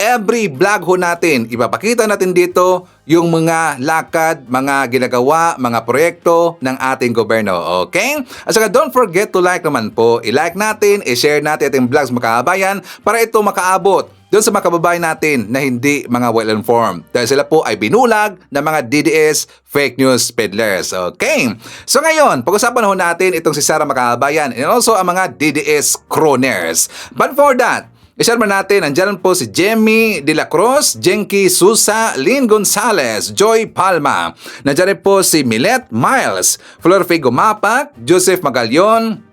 every vlog ho natin, ipapakita natin dito yung mga lakad, mga ginagawa, mga proyekto ng ating gobyerno. Okay? At saka don't forget to like naman po. I-like natin, i-share natin ating vlogs mga kababayan para ito makaabot doon sa mga kababayan natin na hindi mga well-informed. Dahil sila po ay binulag ng mga DDS fake news peddlers. Okay? So ngayon, pag-usapan ho natin itong si Sara Makabayan and also ang mga DDS crooners. But for that, i-share natin, andyan po si Jemmy De La Cruz, Jenky Susa, Lynn Gonzalez, Joy Palma. Nandiyan rin po si Milet Miles, Flor Figo Mapak, Joseph Magallon.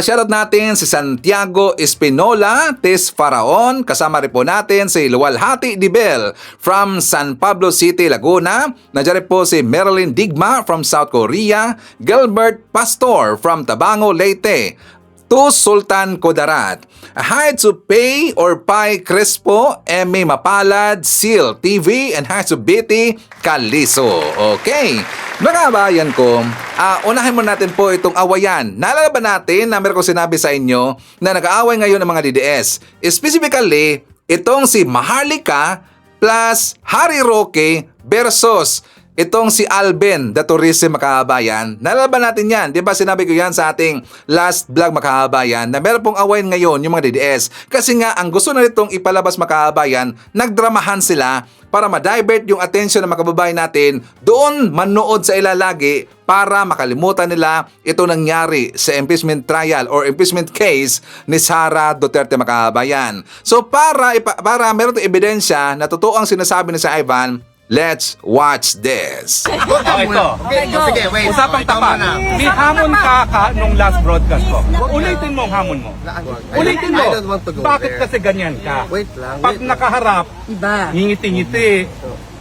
Shoutout natin si Santiago Espinola, Tes Faraon. Kasama rin po natin si Luwalhati Dibel from San Pablo City, Laguna. Nandiyan rin po si Marilyn Digma from South Korea, Gilbert Pastor from Tabango, Leyte, to Sultan Kudarat. Hi to Pay or Pai Crespo, Emmy Mapalad, Seal TV, and hi to Betty Caliso. Okay. Mga kabayan ko, unahin mo natin po itong awayan. Naalala ba natin na meron ko sinabi sa inyo na nag-aaway ngayon ng mga DDS? Specifically, itong si Maharlika plus Harry Roque versus itong si Alvin, the tourism makahabayan, nalalaban natin yan. Di ba sinabi ko yan sa ating last vlog makahabayan na meron pong awayin ngayon yung mga DDS. Kasi nga, ang gusto na itong ipalabas makahabayan, nagdramahan sila para ma-divert yung attention ng mga kababayan natin doon manood sa ilalagi para makalimutan nila ito nangyari sa impeachment trial or impeachment case ni Sara Duterte makahabayan. So para meron itong ebidensya na totoo ang sinasabi ni si Ivan, let's watch this. Ito. Sige, wait. Usapang tapat. May hamon ka nung last broadcast ko. Ulitin mo ang hamon mo. Ulitin mo. I don't want to go Bakit there. kasi ganyan ka? Wait lang. Pag nakaharap, ngingiti-ngiti.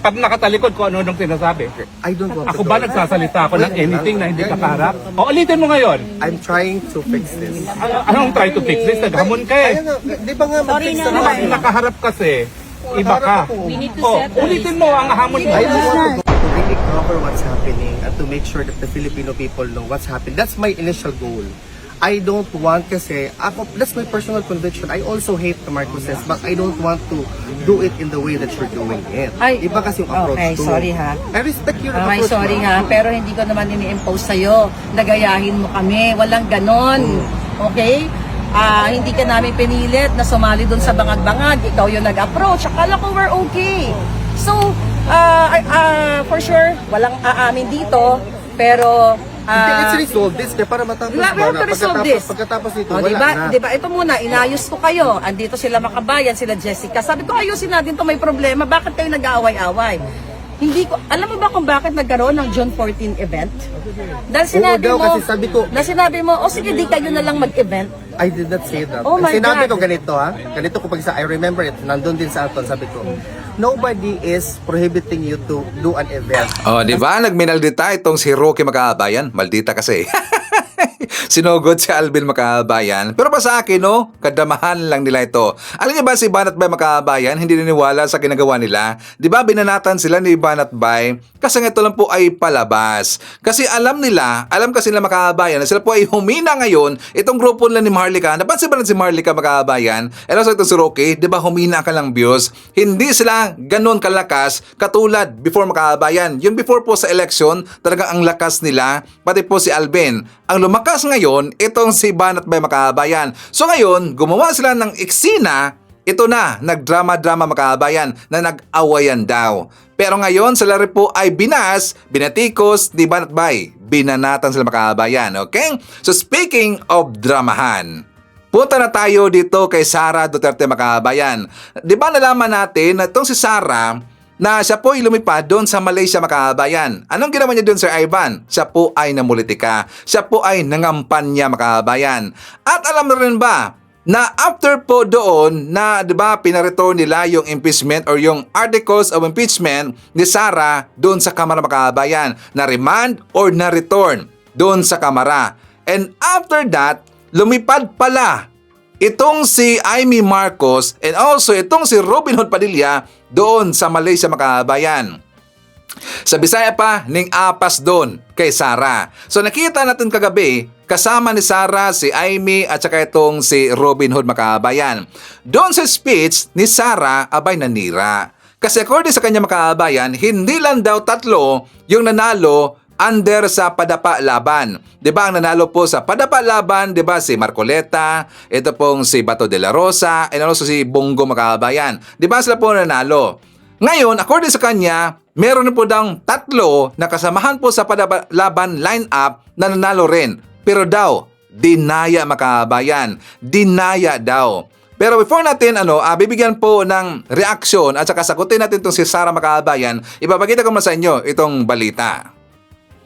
Pag nakatalikod ko ano nung sinasabi. I don't want Ako to ba go there. nagsasalita ako ng anything na hindi nakaharap? O ulitin mo ngayon. I'm trying to fix this. Anong try to fix this? Naghamon ka eh. Kaya nga, di ba nga mag-fix na Pag nakaharap kasi, iba ka. Ulitin mo ang hamon mo. I just want to really cover what's happening and to make sure that the Filipino people know what's happening. That's my initial goal. I don't want kasi, that's my personal conviction. I also hate the Marcoses, but I don't want to do it in the way that you're doing it. Iba kasi yung approach Okay, ko. sorry ha. I respect your Okay, approach. sorry ma'am. ha, pero hindi ko naman ini-impose sa'yo. Nagayahin mo kami. Walang ganon. Okay? Hindi ka namin pinilit na sumali dun sa bangag-bangag. Ikaw yung nag-approach. Akala ko we're okay. So, for sure, walang aamin dito. Pero, Let's resolve this kaya para matapos we have to resolve this. Pagkatapos nito, O, wala diba, na. diba, ito muna, inayos ko kayo. Andito sila Makabayan, sila Jessica. Sabi ko, ayusin natin to, may problema. Bakit kayo nag-aaway-away? Hindi ko, alam mo ba kung bakit nagkaroon ng June 14 event? Dahil sinabi daw, mo, kasi sabi ko- sige, di kayo na lang mag-event. I did not say that. Oh my Sinabi God. ko ganito ha. Ganito ko pag I remember it. Nandun din sa aton. Sabi ko, nobody is prohibiting you to do an event. Oh, di ba? Nagminaldita itong si Roque makahabayan. Maldita kasi. Sinugod si Alvin makahabayan. Pero pa sa akin, no? Kadamahan lang nila ito. Alam niyo ba si Banat Bay makahabayan, hindi niniwala sa ginagawa nila? Di ba binanatan sila ni Banat Bay? Kasi ito lang po ay palabas. Kasi alam kasi nila makahabayan na sila po ay humina ngayon. Itong grupo nila ni Maharlika. Napansin ba na si Maharlika makahabayan? And also ito si Roque, di ba humina ka lang views? Hindi sila ganun kalakas katulad before makahabayan. Yung before po sa election, talagang ang lakas nila. Pati po si Alvin. Ang lumakas ngayon, itong si Banat Bay makahabayan. So ngayon, gumawa sila ng eksena. Ito na, nagdrama-drama makahabayan na nag-awayan daw. Pero ngayon, sila rin po ay binatikos ni Banat Bay. Binanatan sila makahabayan, okay? So speaking of dramahan, punta na tayo dito kay Sara Duterte makahabayan. Di ba nalaman natin na itong si Sara na siya po ay lumipad doon sa Malaysia makahabayan. Anong ginawa niya doon, Sir Ivan? Siya po ay namulitika. Siya po ay nangampanya makahabayan. At alam na rin ba na after po doon na, di ba, pinareturn nila yung impeachment or yung articles of impeachment ni Sara doon sa Kamara makahabayan, na remand or na return doon sa Kamara. And after that, lumipad pala itong si Amy Marcos and also itong si Robin Hood Padilla doon sa Malaysia makahabayan. Sa Bisaya pa, ning apas doon kay Sara. So nakita natin kagabi, kasama ni Sara, si Amy at saka itong si Robin Hood makahabayan. Doon sa speech ni Sara, abay nanira. Kasi according sa kanya makahabayan, hindi lang daw 3 yung nanalo under sa padapa laban. 'Di ba ang nanalo po sa padapa laban, 'di ba si Marcoleta, ito pong si Bato de la Rosa, and also si Bongo makahabayan. 'Di ba sila po nanalo? Ngayon, according sa kanya, meron na po daw 3 na kasamahan po sa padapa laban lineup na nanalo rin. Pero daw, dinaya makahabayan. Dinaya daw. Pero before natin bibigyan po ng reaksyon at saka sagutin natin itong si Sara makahabayan, ipapakita ko muna sa inyo itong balita.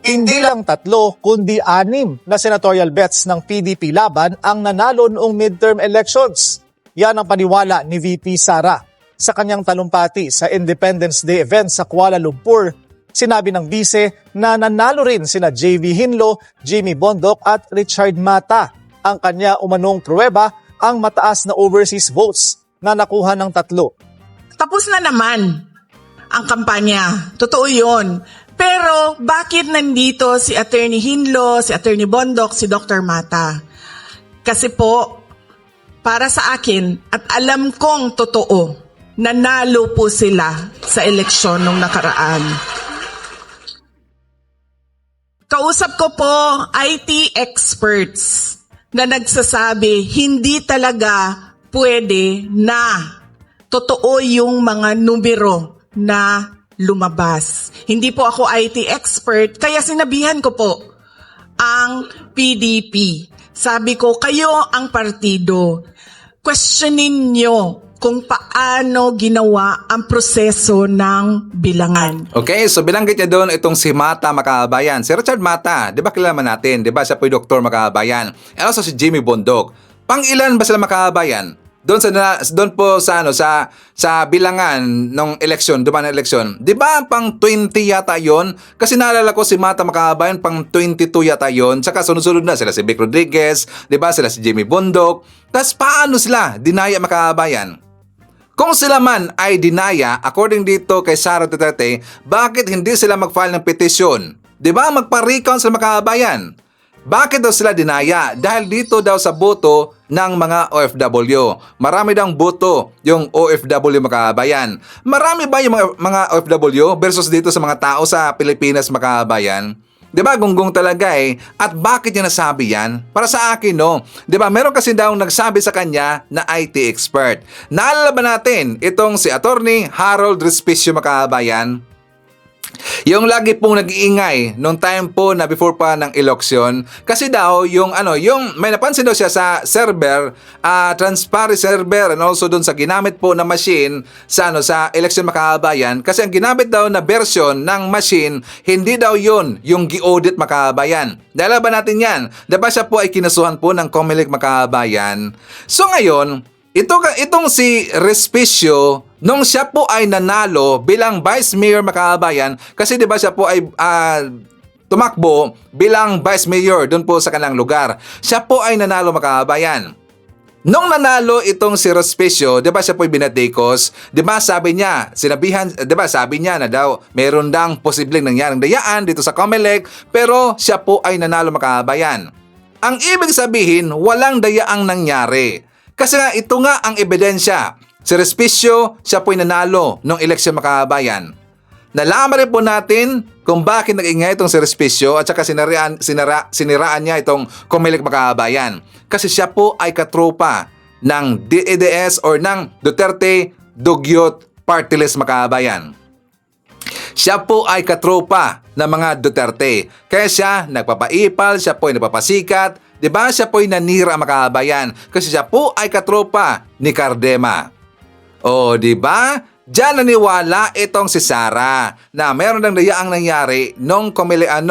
Hindi lang 3, kundi 6 na senatorial bets ng PDP laban ang nanalo noong midterm elections. Yan ang paniwala ni VP Sara. Sa kanyang talumpati sa Independence Day event sa Kuala Lumpur, sinabi ng bise na nanalo rin sina JV Hinlo, Jimmy Bondoc at Richard Mata. Ang kanya umanong pruweba ang mataas na overseas votes na nakuha ng 3. Tapos na naman ang kampanya. Totoo yun. Pero bakit nandito si Attorney Hinlo, si Attorney Bondoc, si Dr. Mata? Kasi po, para sa akin, at alam kong totoo, nanalo po sila sa eleksyon nung nakaraan. Kausap ko po IT experts na nagsasabi hindi talaga pwede na totoo yung mga numero na lumabas. Hindi po ako IT expert, kaya sinabihan ko po ang PDP. Sabi ko, kayo ang partido. Questionin nyo kung paano ginawa ang proseso ng bilangan. Okay, so bilanggit niya doon itong si Mata Makabayan. Si Richard Mata, di ba kilala natin? Di ba siya po yung Dr. Makabayan? And also si Jimmy Bondok. Pang-ilan ba sila Makabayan? Doon po sa bilangan ng eleksyon, dumaan ng eleksyon. Di ba pang 20 yata yon? Kasi naalala ko si Mata Makabayan pang 22 yata yon. Saka sunod-sunod na sila si Vic Rodriguez, di ba sila si Jimmy Bondok. Tapos paano sila dinaya Makabayan? Kung sila man ay dinaya, according dito kay Sara Duterte, bakit hindi sila mag-file ng petisyon? Di ba magpa-recount sila Makabayan? Bakit daw sila dinaya? Dahil dito daw sa boto ng mga OFW. Marami daw boto yung OFW Makabayan. Marami ba yung mga OFW versus dito sa mga tao sa Pilipinas Makabayan? Diba, gunggong talaga eh. At bakit niya nasabi yan? Para sa akin, no? Diba, meron kasi daw nagsabi sa kanya na IT expert. Naalala ba natin itong si Attorney Harold Respicio Makabayan? Yung lagi pong nag-iingay nung time po na before pa ng eleksyon kasi daw yung may napansin daw siya sa server, transparent server and also doon sa ginamit po na machine sa election Makabayan kasi ang ginamit daw na version ng machine hindi daw yun yung gi-audit Makabayan. Dahil ba natin yan? Diba siya po ay kinasuhan po ng Comelec Makabayan. So ngayon, itong si Respicio, nung siya po ay nanalo bilang Vice Mayor Makabayan, kasi di ba siya po ay tumakbo bilang Vice Mayor doon po sa kanilang lugar. Siya po ay nanalo Makabayan. Nung nanalo itong si Respicio, di ba siya po ay binatikos, di ba sabi niya na daw meron dang posibleng nangyaring dayaan dito sa Comelec, pero siya po ay nanalo Makabayan. Ang ibig sabihin, walang dayaang nangyari. Kasi nga, ito nga ang ebidensya. Si Respicio, siya po'y nanalo nung eleksyon Makabayan. Nalaman rin po natin kung bakit nag-ingay itong si Respicio at saka siniraan niya itong Comelec Makabayan. Kasi siya po ay katropa ng DEDS or ng Duterte Dugyot Party List Makabayan. Siya po ay katropa ng mga Duterte. Kaya siya nagpapaipal, siya po ay nagpapasikat. Diba siya po ay nanira Makabayan kasi siya po ay katropa ni Cardema. O diba? Diyan naniwala itong si Sara na meron ng dayaang nangyari nung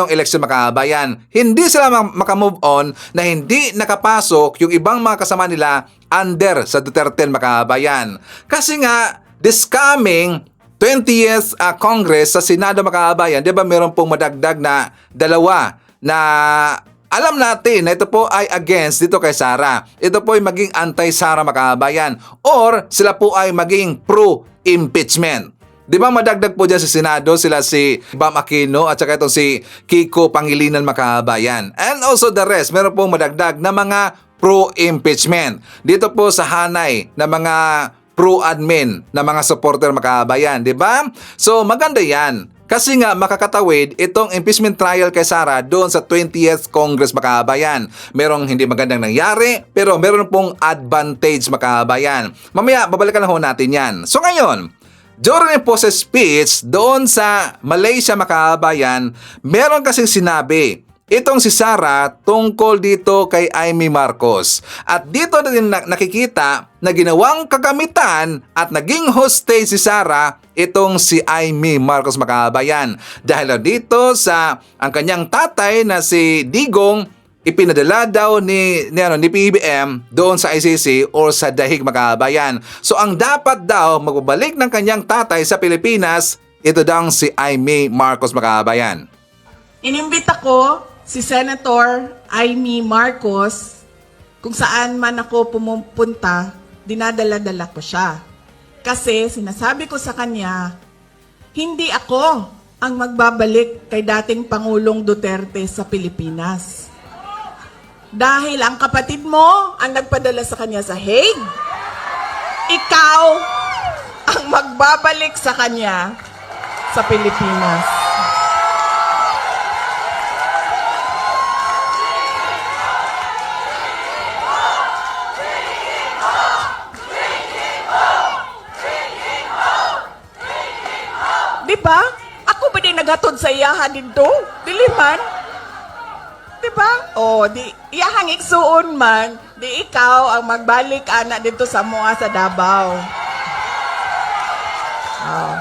eleksyon Makabayan. Hindi sila makamove on na hindi nakapasok yung ibang mga kasama nila under sa Duterte Makabayan. Kasi nga, this coming 20th Congress sa Senado Makabayan, diba meron pong madagdag na dalawa na alam natin na ito po ay against dito kay Sara. Ito po ay maging anti-Sara Makabayan or sila po ay maging pro-impeachment. Di ba madagdag po dyan sa Senado sila si Bam Aquino at saka itong si Kiko Pangilinan Makabayan. And also the rest, meron po madagdag na mga pro-impeachment. Dito po sa hanay na mga pro-admin na mga supporter Makabayan. Di ba? So maganda yan. Kasi nga makakatawid itong impeachment trial kay Sara doon sa 20th Congress Makabayan. Merong hindi magandang nangyari pero meron pong advantage Makabayan. Mamaya babalikan lang ho natin yan. So ngayon, during po sa speech doon sa Malaysia Makabayan, meron kasing sinabi itong si Sara tungkol dito kay Amy Marcos. At dito na din nakikita na ginawang kagamitan at naging hostage si Sara itong si Amy Marcos Makabayan. Dahil dito sa ang kanyang tatay na si Digong, ipinadala daw ni PBBM doon sa ICC or sa Dahig Makabayan. So ang dapat daw magbabalik ng kanyang tatay sa Pilipinas, ito daw si Amy Marcos Makabayan. Inimbita ko si Senator Amy Marcos, kung saan man ako pumupunta, dinadala-dala ko siya. Kasi sinasabi ko sa kanya, hindi ako ang magbabalik kay dating Pangulong Duterte sa Pilipinas. Dahil ang kapatid mo ang nagpadala sa kanya sa Hague, ikaw ang magbabalik sa kanya sa Pilipinas. nagatod sa iyahan dito. Dili man. Diba? O, di, iyahang igsuon man, di ikaw ang magbalik anak dito sa mua sa Davao. Oh.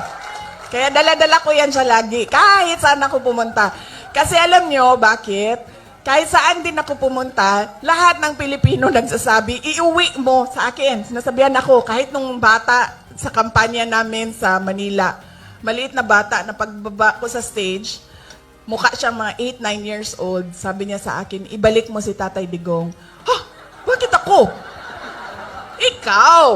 Kaya dala-dala ko yan siya lagi, kahit saan ako pumunta. Kasi alam nyo, bakit? Kahit saan din ako pumunta, lahat ng Pilipino nagsasabi, iuwi mo sa akin. Sinasabihan ako, kahit nung bata sa kampanya namin sa Manila, maliit na bata na pagbaba ko sa stage, mukha siyang mga 8-9 years old. Sabi niya sa akin, ibalik mo si Tatay Digong. Ha? Bakit ako? Ikaw!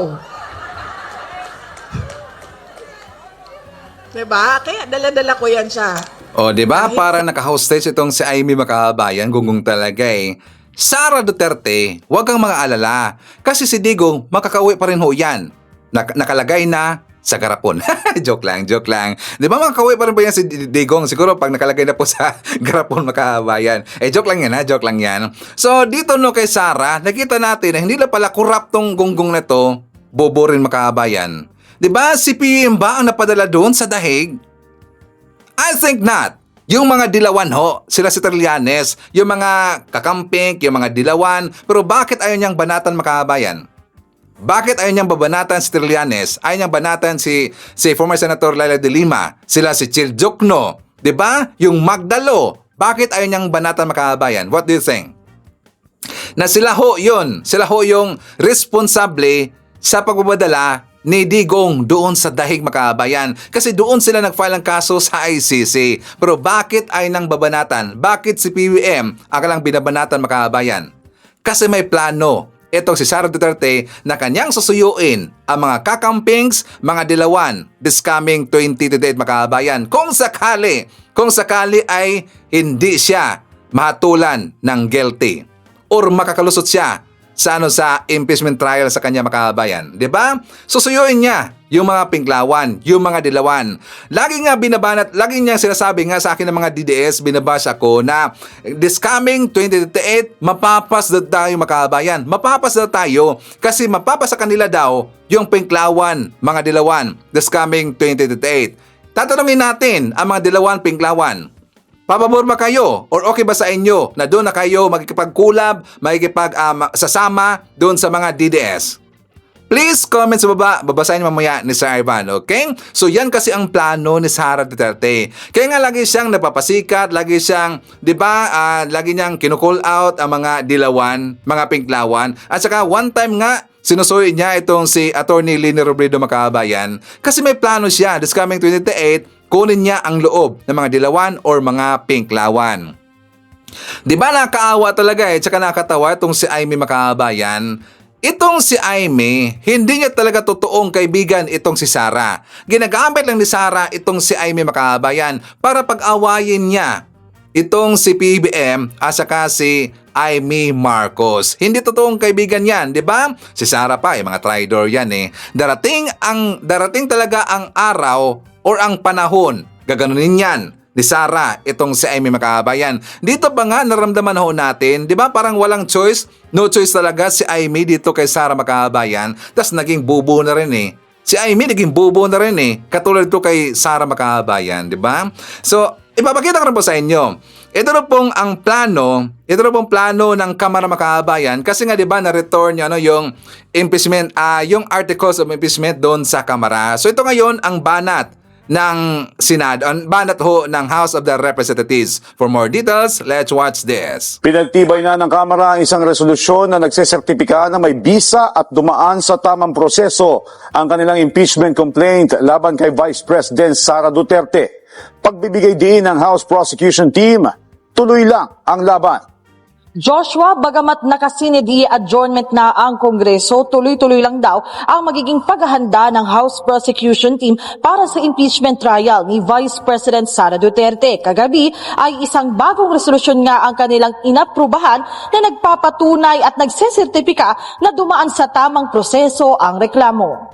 Diba? Kaya dala-dala ko yan siya. O, di ba? Parang naka-hostage itong si Amy Makabayan, gunggong talaga eh. Sara Duterte, huwag kang mag-aalala. Kasi si Digong, makakauwi pa rin ho yan. Nakalagay na sa garapon. Joke lang. Di ba makakauwi pa rin po yan si Digong? Siguro pag nakalagay na po sa garapon Makabayan. Joke lang yan. So, dito no kay Sara, nakita natin na hindi na pala kurap tong gunggong na to, bobo rin Makabayan. Di ba si PM ba ang napadala doon sa dahig? I think not. Yung mga dilawan ho, sila si Trillanes, yung mga kakamping, yung mga dilawan, pero bakit ayaw niyang banatan Makabayan? Bakit ayaw niyang babanatan si Trillanes? Ayaw niyang banatan si former Senator Laila de Lima, sila si Chil Jokno, di ba? Yung Magdalo, bakit ayaw niyang banatan Makabayan? What do you think? Na sila ho yung responsable sa pagbabadala ni Digong doon sa dahig Makabayan. Kasi doon sila nag-file ng kaso sa ICC. Pero bakit ay nang babanatan? Bakit si PBM ang kalang binabanatan Makabayan? Kasi may plano itong si Sara Duterte na kanyang susuyuin ang mga kakampings, mga dilawan this coming 2028 Makabayan. Kung sakali ay hindi siya mahatulan ng guilty or makakalusot siya sa impeachment trial sa kanya Makabayan, 'di ba? Susuyuin niya yung mga pinklawan, yung mga dilawan. Lagi niya sinasabi nga sa akin ng mga DDS, binabash ako na this coming 2028 mapapas daw tayo Makabayan. Mapapas daw tayo kasi mapapas sa kanila daw yung pinklawan, mga dilawan this coming 2028. Tatanungin natin ang mga dilawan, pinklawan. Pabor ba kayo? Or okay ba sa inyo na doon na kayo magkikipag-collab, sasama doon sa mga DDS? Please comment sa baba. Babasahin mamaya ni Sir Ivan, okay? So yan kasi ang plano ni Sara Duterte. Kaya nga lagi siyang napapasikat, lagi siyang, di ba, lagi niyang kinucall out ang mga dilawan, mga pinklawan. At saka one time nga, sinusuyo niya itong si Attorney Lini Robredo Makabayan kasi may plano siya this coming 2028, kunin niya ang loob ng mga dilawan or mga pinklawan. Di ba nakakaawa talaga tsaka nakakatawa itong si Amy Makabayan. Itong si Amy, hindi niya talaga totoong kaibigan itong si Sara. Ginagamit lang ni Sara itong si Amy Makabayan para pag-awayin niya itong si PBM at saka si Amy Marcos. Hindi totoong kaibigan yan, di ba? Si Sara pa, mga traidor yan eh. Darating talaga ang araw or ang panahon, gaganunin yan ni Sara, itong si Amy Makabayan. Dito ba nga naramdaman ho natin, di ba parang walang choice, no choice talaga si Amy dito kay Sara Makabayan, tas naging bubo na rin eh. Si Amy naging bubo na rin eh, katulad ito kay Sara Makabayan, di ba? So, ipapakita ko rin po sa inyo. Ito na pong plano ng Kamara Makabayan kasi nga 'di ba na-return yung impeachment, yung articles of impeachment doon sa Kamara. So ito ngayon ang banat ng Senado, ang banat ho ng House of the Representatives. For more details, let's watch this. Pinagtibay na ng Kamara ang isang resolusyon na nagsesertipika na may bisa at dumaan sa tamang proseso ang kanilang impeachment complaint laban kay Vice President Sara Duterte. Pagbibigay din ng House Prosecution Team, tuloy lang ang laban. Joshua, bagamat nakasinidi adjournment na ang Kongreso, tuloy-tuloy lang daw ang magiging paghahanda ng House Prosecution Team para sa impeachment trial ni Vice President Sara Duterte. Kagabi ay isang bagong resolusyon nga ang kanilang inaprubahan na nagpapatunay at nagsesertipika na dumaan sa tamang proseso ang reklamo.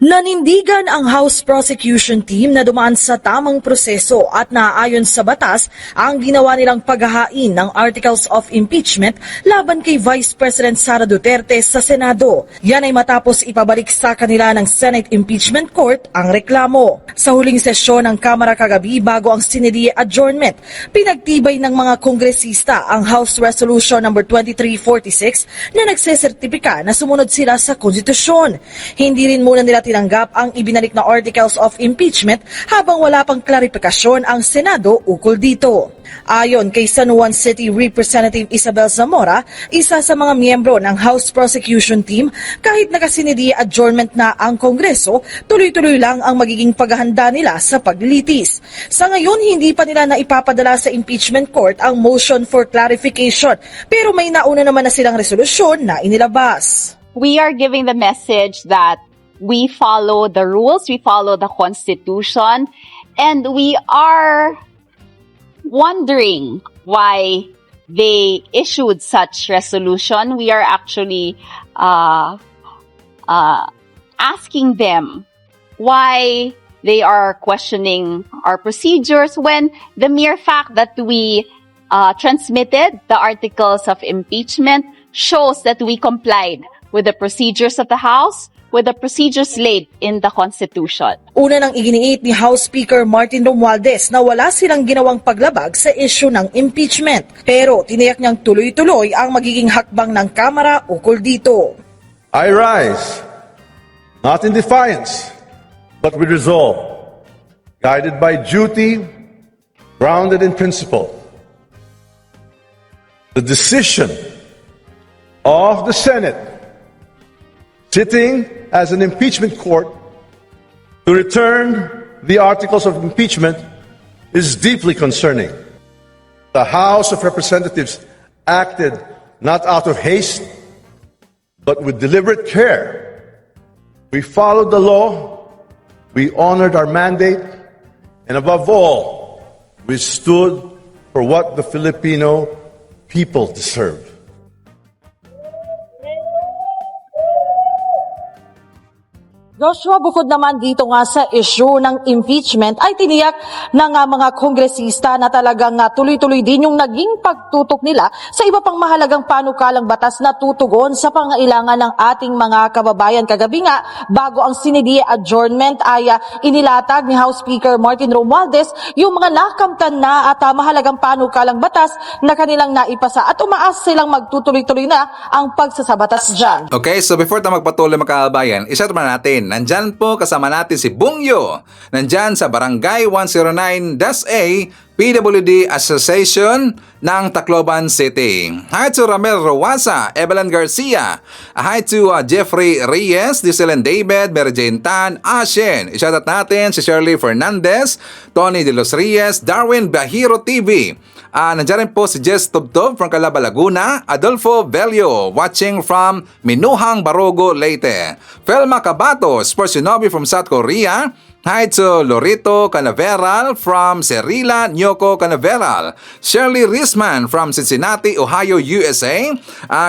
Nanindigan ang House Prosecution Team na dumaan sa tamang proseso at naaayon sa batas ang ginawa nilang paghahain ng Articles of Impeachment laban kay Vice President Sara Duterte sa Senado. Yan ay matapos ipabalik sa kanila ng Senate Impeachment Court ang reklamo. Sa huling sesyon ng Kamara kagabi bago ang sinidi adjournment, pinagtibay ng mga kongresista ang House Resolution No. 2346 na nagsesertipika na sumunod sila sa konstitusyon. Hindi rin muna nila tinanggap ang ibinalik na Articles of Impeachment habang wala pang klarifikasyon ang Senado ukol dito. Ayon kay San Juan City Representative Isabel Zamora, isa sa mga miyembro ng House Prosecution Team, kahit nakasinidi adjournment na ang Kongreso, tuloy-tuloy lang ang magiging paghahanda nila sa paglilitis. Sa ngayon, hindi pa nila na ipapadala sa impeachment court ang motion for clarification, pero may nauna naman na silang resolusyon na inilabas. We are giving the message that we follow the rules, we follow the Constitution, and we are wondering why they issued such resolution. We are actually asking them why they are questioning our procedures when the mere fact that we transmitted the articles of impeachment shows that we complied with the procedures of the House, with the procedures laid in the Constitution. Una nang iginiit ni House Speaker Martin Romualdez na wala silang ginawang paglabag sa issue ng impeachment. Pero tiniyak niyang tuloy-tuloy ang magiging hakbang ng Kamara ukol dito. I rise, not in defiance, but with resolve, guided by duty, grounded in principle. The decision of the Senate, sitting as an impeachment court, to return the articles of impeachment is deeply concerning. The House of Representatives acted not out of haste, but with deliberate care. We followed the law, we honored our mandate, and above all, we stood for what the Filipino people deserve. Joshua, bukod naman dito nga sa issue ng impeachment ay tiniyak ng mga kongresista na talagang tuloy-tuloy din yung naging pagtutok nila sa iba pang mahalagang panukalang batas na tutugon sa pangailangan ng ating mga kababayan. Kagabi nga, bago ang sinidi adjournment ay inilatag ni House Speaker Martin Romualdez yung mga nakamtan na at mahalagang panukalang batas na kanilang naipasa at umaas silang magtutuloy-tuloy na ang pagsasabatas dyan. Okay, so before tayo magpatuloy mga kababayan, isa naman natin. Nandyan po kasama natin si Bungyo. Nandyan sa Barangay 109-A, PWD Association ng Tacloban City. Hi to Ramel Roasa, Evelyn Garcia. Hi to Jeffrey Reyes, Dylan David, Mary Jane Tan, Ashen. I-shoutout natin si Shirley Fernandez, Tony De Los Reyes, Darwin Bahiro TV. Nandiyan rin po si Jess Tubtob from Calaba, Laguna, Adolfo Velio watching from Minuhang, Barogo, Leyte, Felma Cabato, Sports Shinobi from South Korea. Hi to Lorito Canaveral from Cerrila, Nyoko Canaveral, Shirley Risman from Cincinnati, Ohio, USA.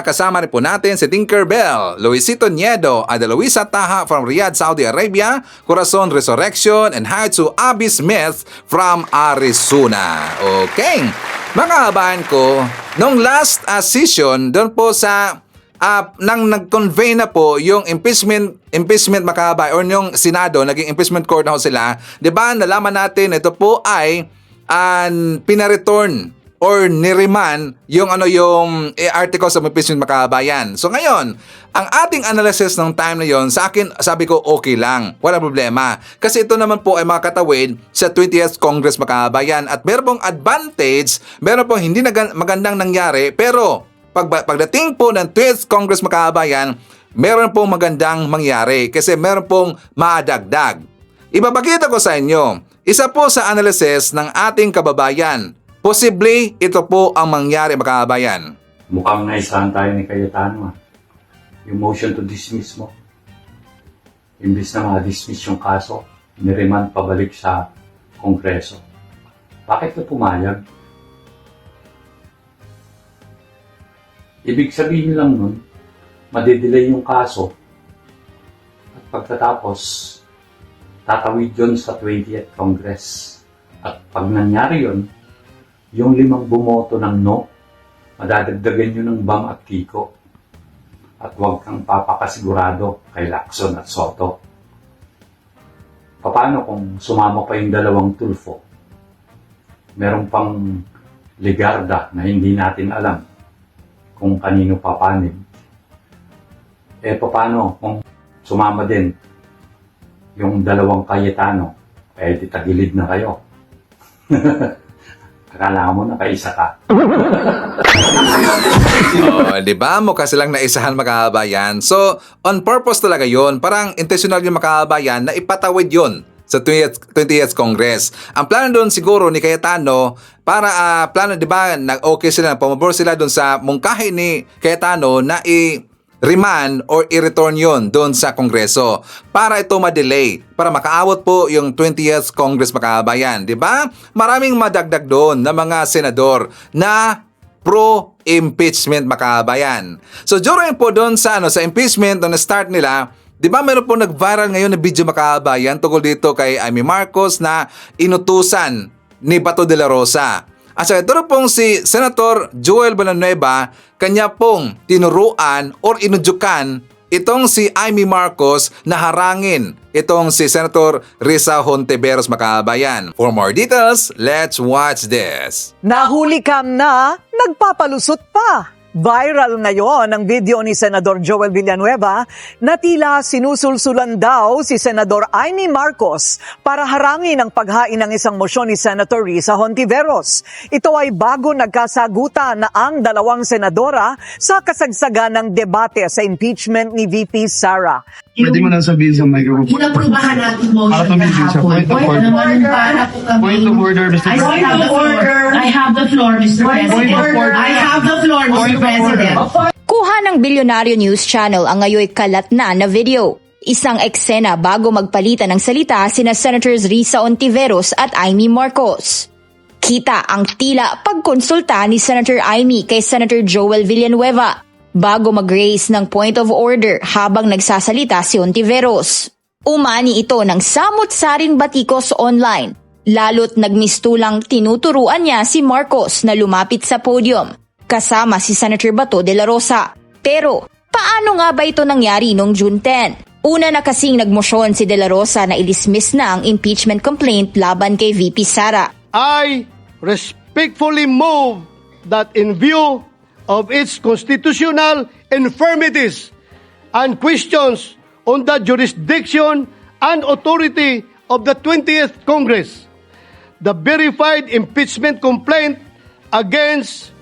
Kasama rin po natin si Tinker Bell, Luisito Niedo, Ada Luisa Taha from Riyadh, Saudi Arabia, Corazon Resurrection, and hi to Abby Smith from Arizona. Okay, mga kababayan ko, nung last session, doon po sa nang nag-convey na po yung impeachment makabay or yung Senado, naging impeachment court na ho sila, di ba nalaman natin ito po ay pinareturn or niriman yung articles of impeachment makabayan. So ngayon, ang ating analysis ng time na yon, sa akin, sabi ko okay lang, wala problema. Kasi ito naman po ay makatawid sa 20th Congress makabayan at meron pong advantage, meron pong hindi magandang nangyari, pero pagdating po ng 20th Congress makabayan, meron pong magandang mangyari kasi meron pong madagdag. Ipapakita ko sa inyo, isa po sa analysis ng ating kababayan, posible ito po ang mangyari makabayan. Mukhang naisahan tayo ni Cayetano. Yung motion to dismiss mo. Imbis na ma-dismiss yung kaso, niriman pabalik sa Kongreso. Bakit ka pumayag? Ibig sabihin lang nun, madidelay yung kaso at pagkatapos, tatawid yun sa 20th Congress. At pag nangyari yun, yung 5 bumoto ng no, madadagdagan yun ng Bam at Kiko. At huwag kang papakasigurado kay Lacson at Soto. Paano kung sumama pa yung 2 Tulfo? Meron pang Ligarda na hindi natin alam kung kanino papanig. Paano kung sumama din yung 2 Cayetano? Di tagilid na kayo. Akala mo nakaisa ka. Di ba? Mukha silang naisahan mga kabayan. So, on purpose talaga yon. Parang intentional yung mga kabayan na ipatawid yon sa 20th Congress. Ang plano doon siguro ni Cayetano, para plano, di ba, okay sila, pumabor sila doon sa mungkahi ni Cayetano na remand or i-return yon doon sa Kongreso para ito ma-delay, para makaawot po yung 20th Congress mga kabayan, di ba? Maraming madagdag doon na mga senador na pro-impeachment mga kabayan. So during po doon sa sa impeachment na start nila, di ba meron po nag-viral ngayon na video mga kabayan tungkol dito kay Amy Marcos na inutusan ni Bato de la Rosa. At sa ito pong si Senator Joel Villanueva, kanya pong tinuruan or inudyukan itong si Amy Marcos na harangin itong si Senator Risa Hontiveros makabayan. For more details, let's watch this. Nahuli kam na, nagpapalusot pa. Viral ngayon ang video ni Senador Joel Villanueva na tila sinusulsulan daw si Senador Amy Marcos para harangin ang paghain ng isang mosyon ni Senator Risa Hontiveros. Ito ay bago nagkasagutan na ang 2 senadora sa kasagsagan ng debate sa impeachment ni VP Sara. Pwede mo na sabihin sa microphone. Inaprubahan natin motion kahapon. Point of order, Mr. President. I have the floor, Mr. President. I have the floor, Mr. President. Kuha ng Bilyonaryo News Channel ang ngayoy kalat na video. Isang eksena bago magpalitan ng salita sina Senators Risa Hontiveros at Amy Marcos. Kita ang tila pagkonsulta ni Senator Amy kay Senator Joel Villanueva bago mag-raise ng point of order habang nagsasalita si Hontiveros. Umani ito ng samot-saring batikos online, lalo't nagmistulang tinuturuan niya si Marcos na lumapit sa podium, kasama si Senator Bato de la Rosa. Pero, paano nga ba ito nangyari noong June 10? Una na kasing nagmosyon si de la Rosa na i-dismiss na ang impeachment complaint laban kay VP Sara. I respectfully move that in view of its constitutional infirmities and questions on the jurisdiction and authority of the 20th Congress, the verified impeachment complaint against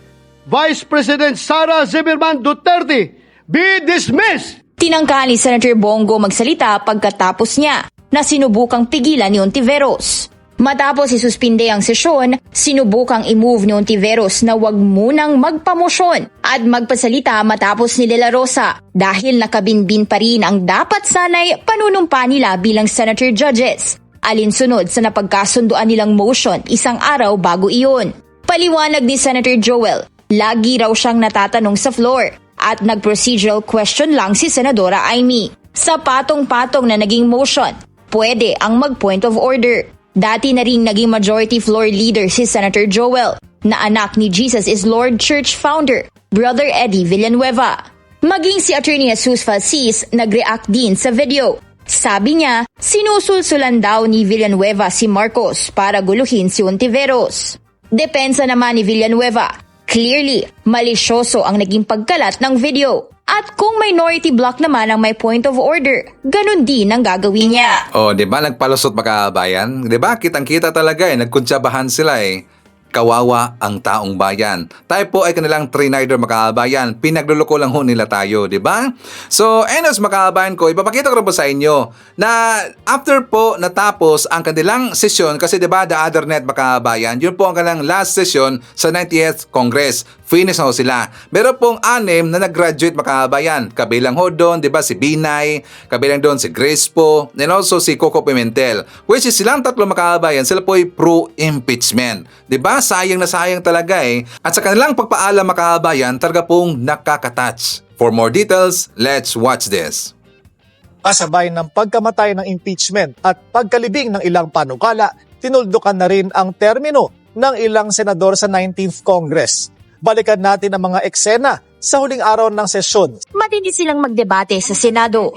Vice President Sara Zimmerman Duterte be dismissed. Tinangka ni Senator Bongo magsalita pagkatapos niya na sinubukang pigilan ni Hontiveros. Matapos isuspinde ang sesyon, sinubukang i-move ni Hontiveros na wag munang magpamosyon at magpasalita matapos ni De La Rosa dahil nakabinbin pa rin ang dapat sanay panunumpa nila bilang senator judges. Alinsunod sa napagkasunduan nilang motion isang araw bago iyon. Paliwanag ni Senator Joel, lagi raw siyang natatanong sa floor at nag-procedural question lang si Senadora Amy. Sa patong-patong na naging motion, pwede ang mag-point of order. Dati na rin naging majority floor leader si Senator Joel, na anak ni Jesus is Lord Church founder, Brother Eddie Villanueva. Maging si Attorney Jesus Falsis nag-react din sa video. Sabi niya, sinusulsulan daw ni Villanueva si Marcos para guluhin si Hontiveros. Depensa naman ni Villanueva, clearly, malisyoso ang naging pagkalat ng video. At kung minority block naman ang may point of order, ganun din ang gagawin niya. Di ba nagpalusot makabayan? Di ba kitang-kita talaga nagkuntsabahan sila Kawawa ang taong bayan. Tayo po ay kanilang trinayder makabayan. Pinagluloko lang ho nila tayo, di ba? So, anyways makabayan ko, ipapakita ko rin po sa inyo na after po natapos ang kanilang sesyon, kasi di ba the other net makabayan, yun po ang kanilang last session sa 90th Congress. Finish na ho sila. Meron pong 6 na nag-graduate makabayan. Kabilang ho doon, di ba, si Binay, kabilang doon si Grace po, and also si Coco Pimentel. Which is silang 3 makabayan, sila po ay pro-impeachment. Di ba? Sayang na sayang talaga At sa kanilang pagpaalam makabayan, talaga pong nakakatouch. For more details, let's watch this. Kasabay ng pagkamatay ng impeachment at pagkalibing ng ilang panukala, tinuldukan na rin ang termino ng ilang senador sa 19th Congress. Balikan natin ang mga eksena sa huling araw ng sesyon. Matindi silang magdebate sa Senado.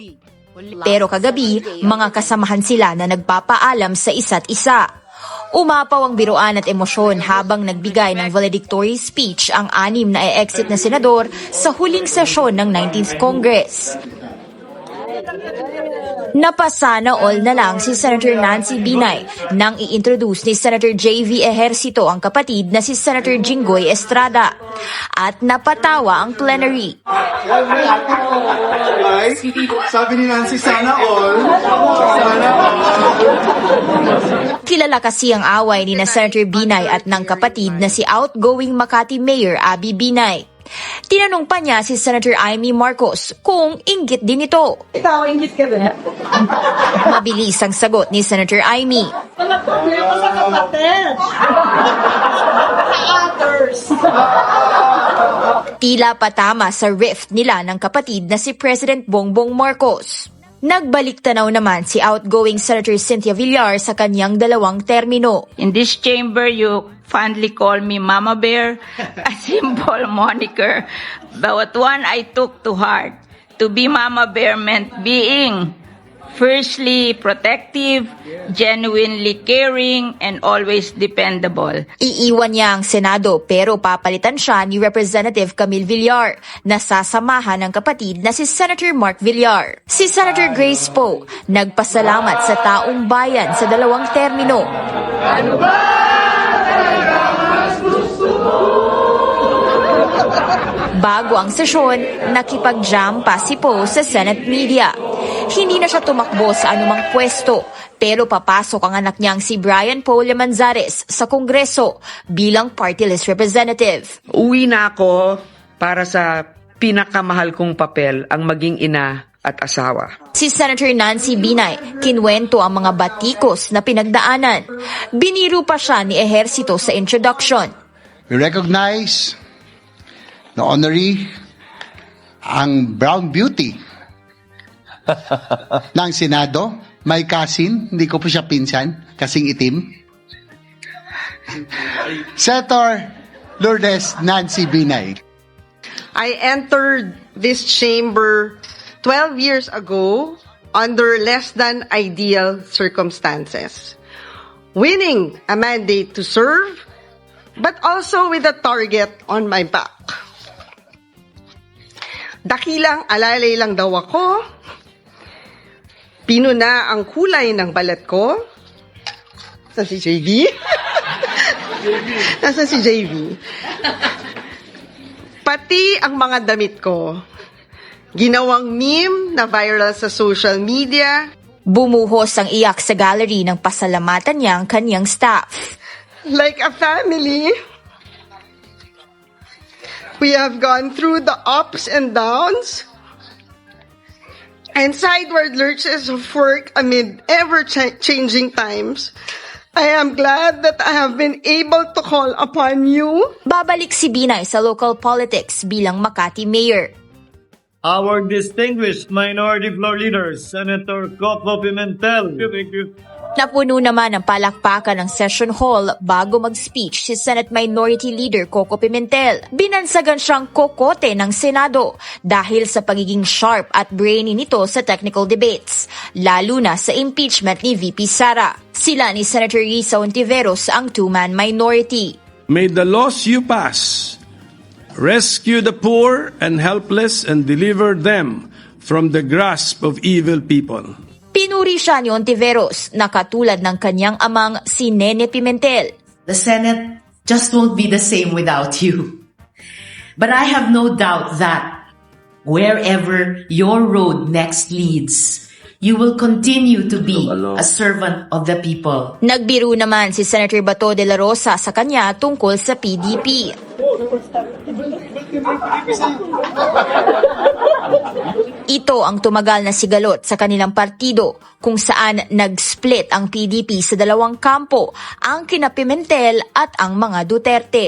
Pero kagabi, mga kasamahan sila na nagpapaalam sa isa't isa. Umapaw ang biruan at emosyon habang nagbigay ng valedictory speech ang 6 na e-exit na senador sa huling sesyon ng 19th Congress. Napasana all na lang si Senator Nancy Binay nang i-introduce ni Senator J.V. Ejercito ang kapatid na si Senator Jinggoy Estrada. At napatawa ang plenary. Sabi ni Nancy, sana all. Kilala kasi ang away ni na Senator Binay at ng kapatid na si outgoing Makati Mayor Abby Binay. Tinanong pa niya si Senator Amy Marcos kung inggit din ito. Ikaw, inggit ka ba? Mabilis ang sagot ni Senator Amy. Wala problema sa kapatid. Sa others. Tila patama sa rift nila ng kapatid na si President Bongbong Marcos. Nagbalik tanaw naman si outgoing Senator Cynthia Villar sa kanyang 2 termino. In this chamber, you fondly call me Mama Bear, a simple moniker, but one I took to heart. To be Mama Bear meant being firstly protective, genuinely caring, and always dependable. Iiwan niya ang Senado pero papalitan siya ni Representative Camille Villar na sasamahan ng kapatid na si Senator Mark Villar. Si Senator Grace Poe nagpasalamat sa taong bayan sa 2 termino. Bago ang sesyon, nakipag-jam pa si Poe sa Senate media. Hindi na siya tumakbo sa anumang pwesto, pero papasok ang anak niyang si Brian Poe Lemanzares sa Kongreso bilang party list representative. Uwi na ako para sa pinakamahal kong papel, ang maging ina at asawa. Si Senator Nancy Binay, kinwento ang mga batikos na pinagdaanan. Biniru pa siya ni Ejercito sa introduction. We recognize the honoree, ang brown beauty ng Senado, my cousin, hindi ko po siya pinsan, kasing itim. Senator Lourdes Nancy Binay. I entered this chamber 12 years ago under less than ideal circumstances, winning a mandate to serve, but also with a target on my back. Dakilang alalay lang daw ako, pinuna ang kulay ng balat ko. Nasaan si JV? Nasaan si JV? Pati ang mga damit ko, ginawang meme na viral sa social media. Bumuhos ang iyak sa gallery ng pasalamatan niya ang kanyang staff. Like a family, we have gone through the ups and downs and sideward lurches of work amid ever-changing times. I am glad that I have been able to call upon you. Babalik si Binay sa local politics bilang Makati Mayor. Our distinguished minority floor leader, Senator Coco Pimentel. Thank you. Napuno naman ang palakpakan ng session hall bago mag-speech si Senate Minority Leader Coco Pimentel. Binansagan siyang kokote ng Senado dahil sa pagiging sharp at brainy nito sa technical debates, lalo na sa impeachment ni VP Sara. Sila ni Senator Risa Ontiveros ang two-man minority. May the laws you pass rescue the poor and helpless and deliver them from the grasp of evil people. Pinuri siya ni Ontiveros na katulad ng kanyang amang si Nene Pimentel. The Senate just won't be the same without you. But I have no doubt that wherever your road next leads, you will continue to be a servant of the people. Nagbiro naman si Senator Bato de la Rosa sa kanya tungkol sa PDP. Ito ang tumagal na sigalot sa kanilang partido kung saan nag-split ang PDP sa 2 kampo, ang kina Pimentel at ang mga Duterte.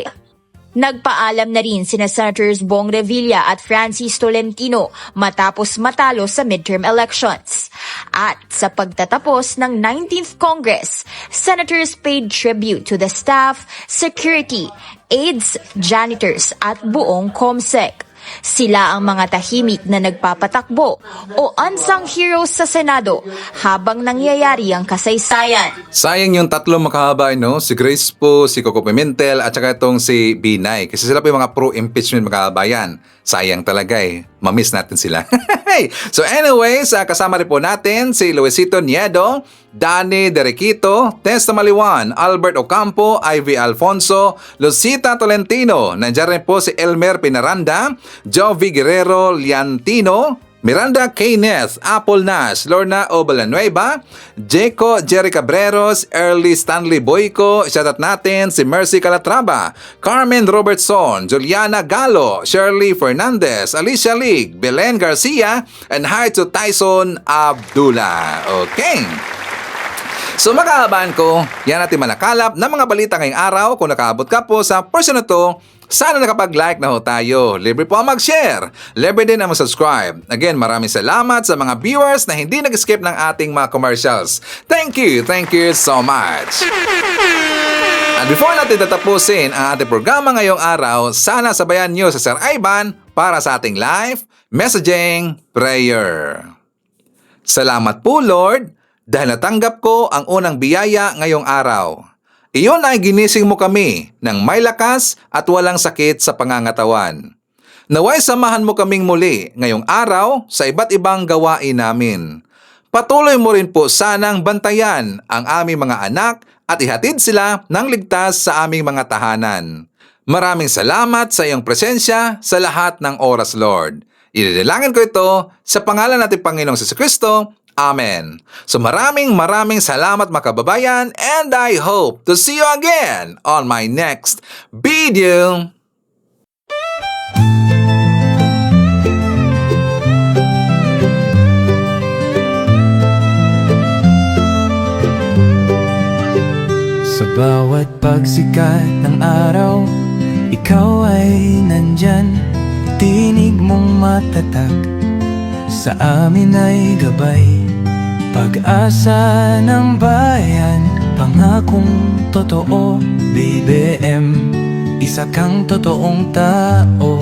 Nagpaalam na rin sina Senators Bong Revilla at Francis Tolentino matapos matalo sa midterm elections. At sa pagtatapos ng 19th Congress, senators paid tribute to the staff, security, aides, janitors at buong COMSEC. Sila ang mga tahimik na nagpapatakbo o unsung heroes sa Senado habang nangyayari ang kasaysayan. Sayang yung tatlong makahaba, no? Si Grace po, si Coco Pimentel, at saka itong si Binay. Kasi sila po yung mga pro-impeachment makahabayan. Sayang talaga eh. Mamiss natin sila. So anyways, kasama rin po natin si Luisito Niedo, Danny Derequito, Testa Maliwan, Albert Ocampo, Ivy Alfonso, Lucita Tolentino, nandiyan rin po si Elmer Pinaranda, Jovi Guerrero Liantino, Miranda Kenneth, Apple Nash, Lorna Obalanueva, Jeco Jerry Cabreros, Early Stanley Boyco, shoutout natin si Mercy Calatrava, Carmen Robertson, Juliana Galo, Shirley Fernandez, Alicia League, Belen Garcia, and hi to Tyson Abdullah. Okay. So makahabaan ko, yan natin manakalap ng mga balita ngayong araw. Kung nakaabot ka po sa portion na to, sana nakapag-like na ho tayo. Libre po ang mag-share. Libre din ang mag-subscribe. Again, maraming salamat sa mga viewers na hindi nag-skip ng ating mga commercials. Thank you so much. At before natin tatapusin ang ating programa ngayong araw, sana sabayan nyo sa Sir Ivan para sa ating live messaging prayer. Salamat po, Lord, dahil natanggap ko ang unang biyaya ngayong araw. Iyon ay ginising mo kami ng may lakas at walang sakit sa pangangatawan. Naway samahan mo kaming muli ngayong araw sa iba't ibang gawain namin. Patuloy mo rin po sanang bantayan ang aming mga anak at ihatid sila ng ligtas sa aming mga tahanan. Maraming salamat sa iyong presensya sa lahat ng oras, Lord. Idinilangin ko ito sa pangalan nating Panginoong Jesucristo. Amen. So maraming salamat mga kababayan, and I hope to see you again on my next video. Sa bawat pagsikat ng araw, ikaw ay nandyan. Tinig mong matatag, sa amin ay gabay. Pag-asa ng bayan, pangakong totoo. BBM, isa kang totoong tao.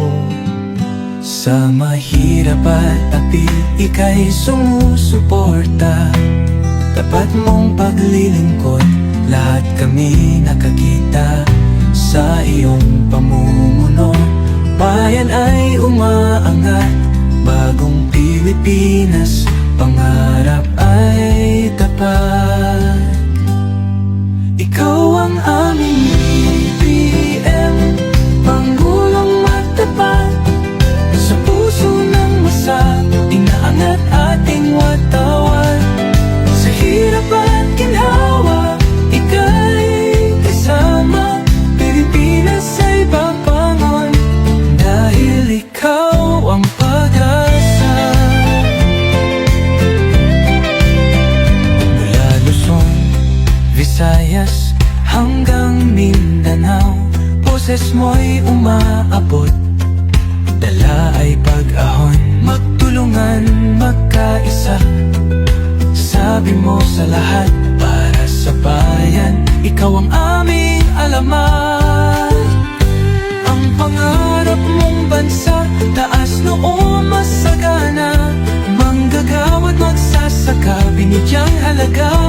Sa mahirap at api, ika'y sumusuporta. Tapat mong paglilingkod, lahat kami nakakita. Sa iyong pamumuno, bayan ay umaangat. Bagong Pilipinas, pangarap ay tapat. Ikaw ang aming BBM, panggulong matapat. Sa puso ng masa, inaangat ating watawan. Sa hirap at ginhawa, ika'y kasama. Pilipinas ay babangon, dahil ikaw ang pag-asa. Mula Luzon, Visayas, hanggang Mindanao, boses mo'y umaabot. Dala ay pag-ahon, magtulungan, magkaisa. Sabi mo sa lahat, para sa bayan, ikaw ang aming alamat. Ang pangarap mong bansa, taas noo masagana. Manggagawa't magsasaka, binigyang halaga.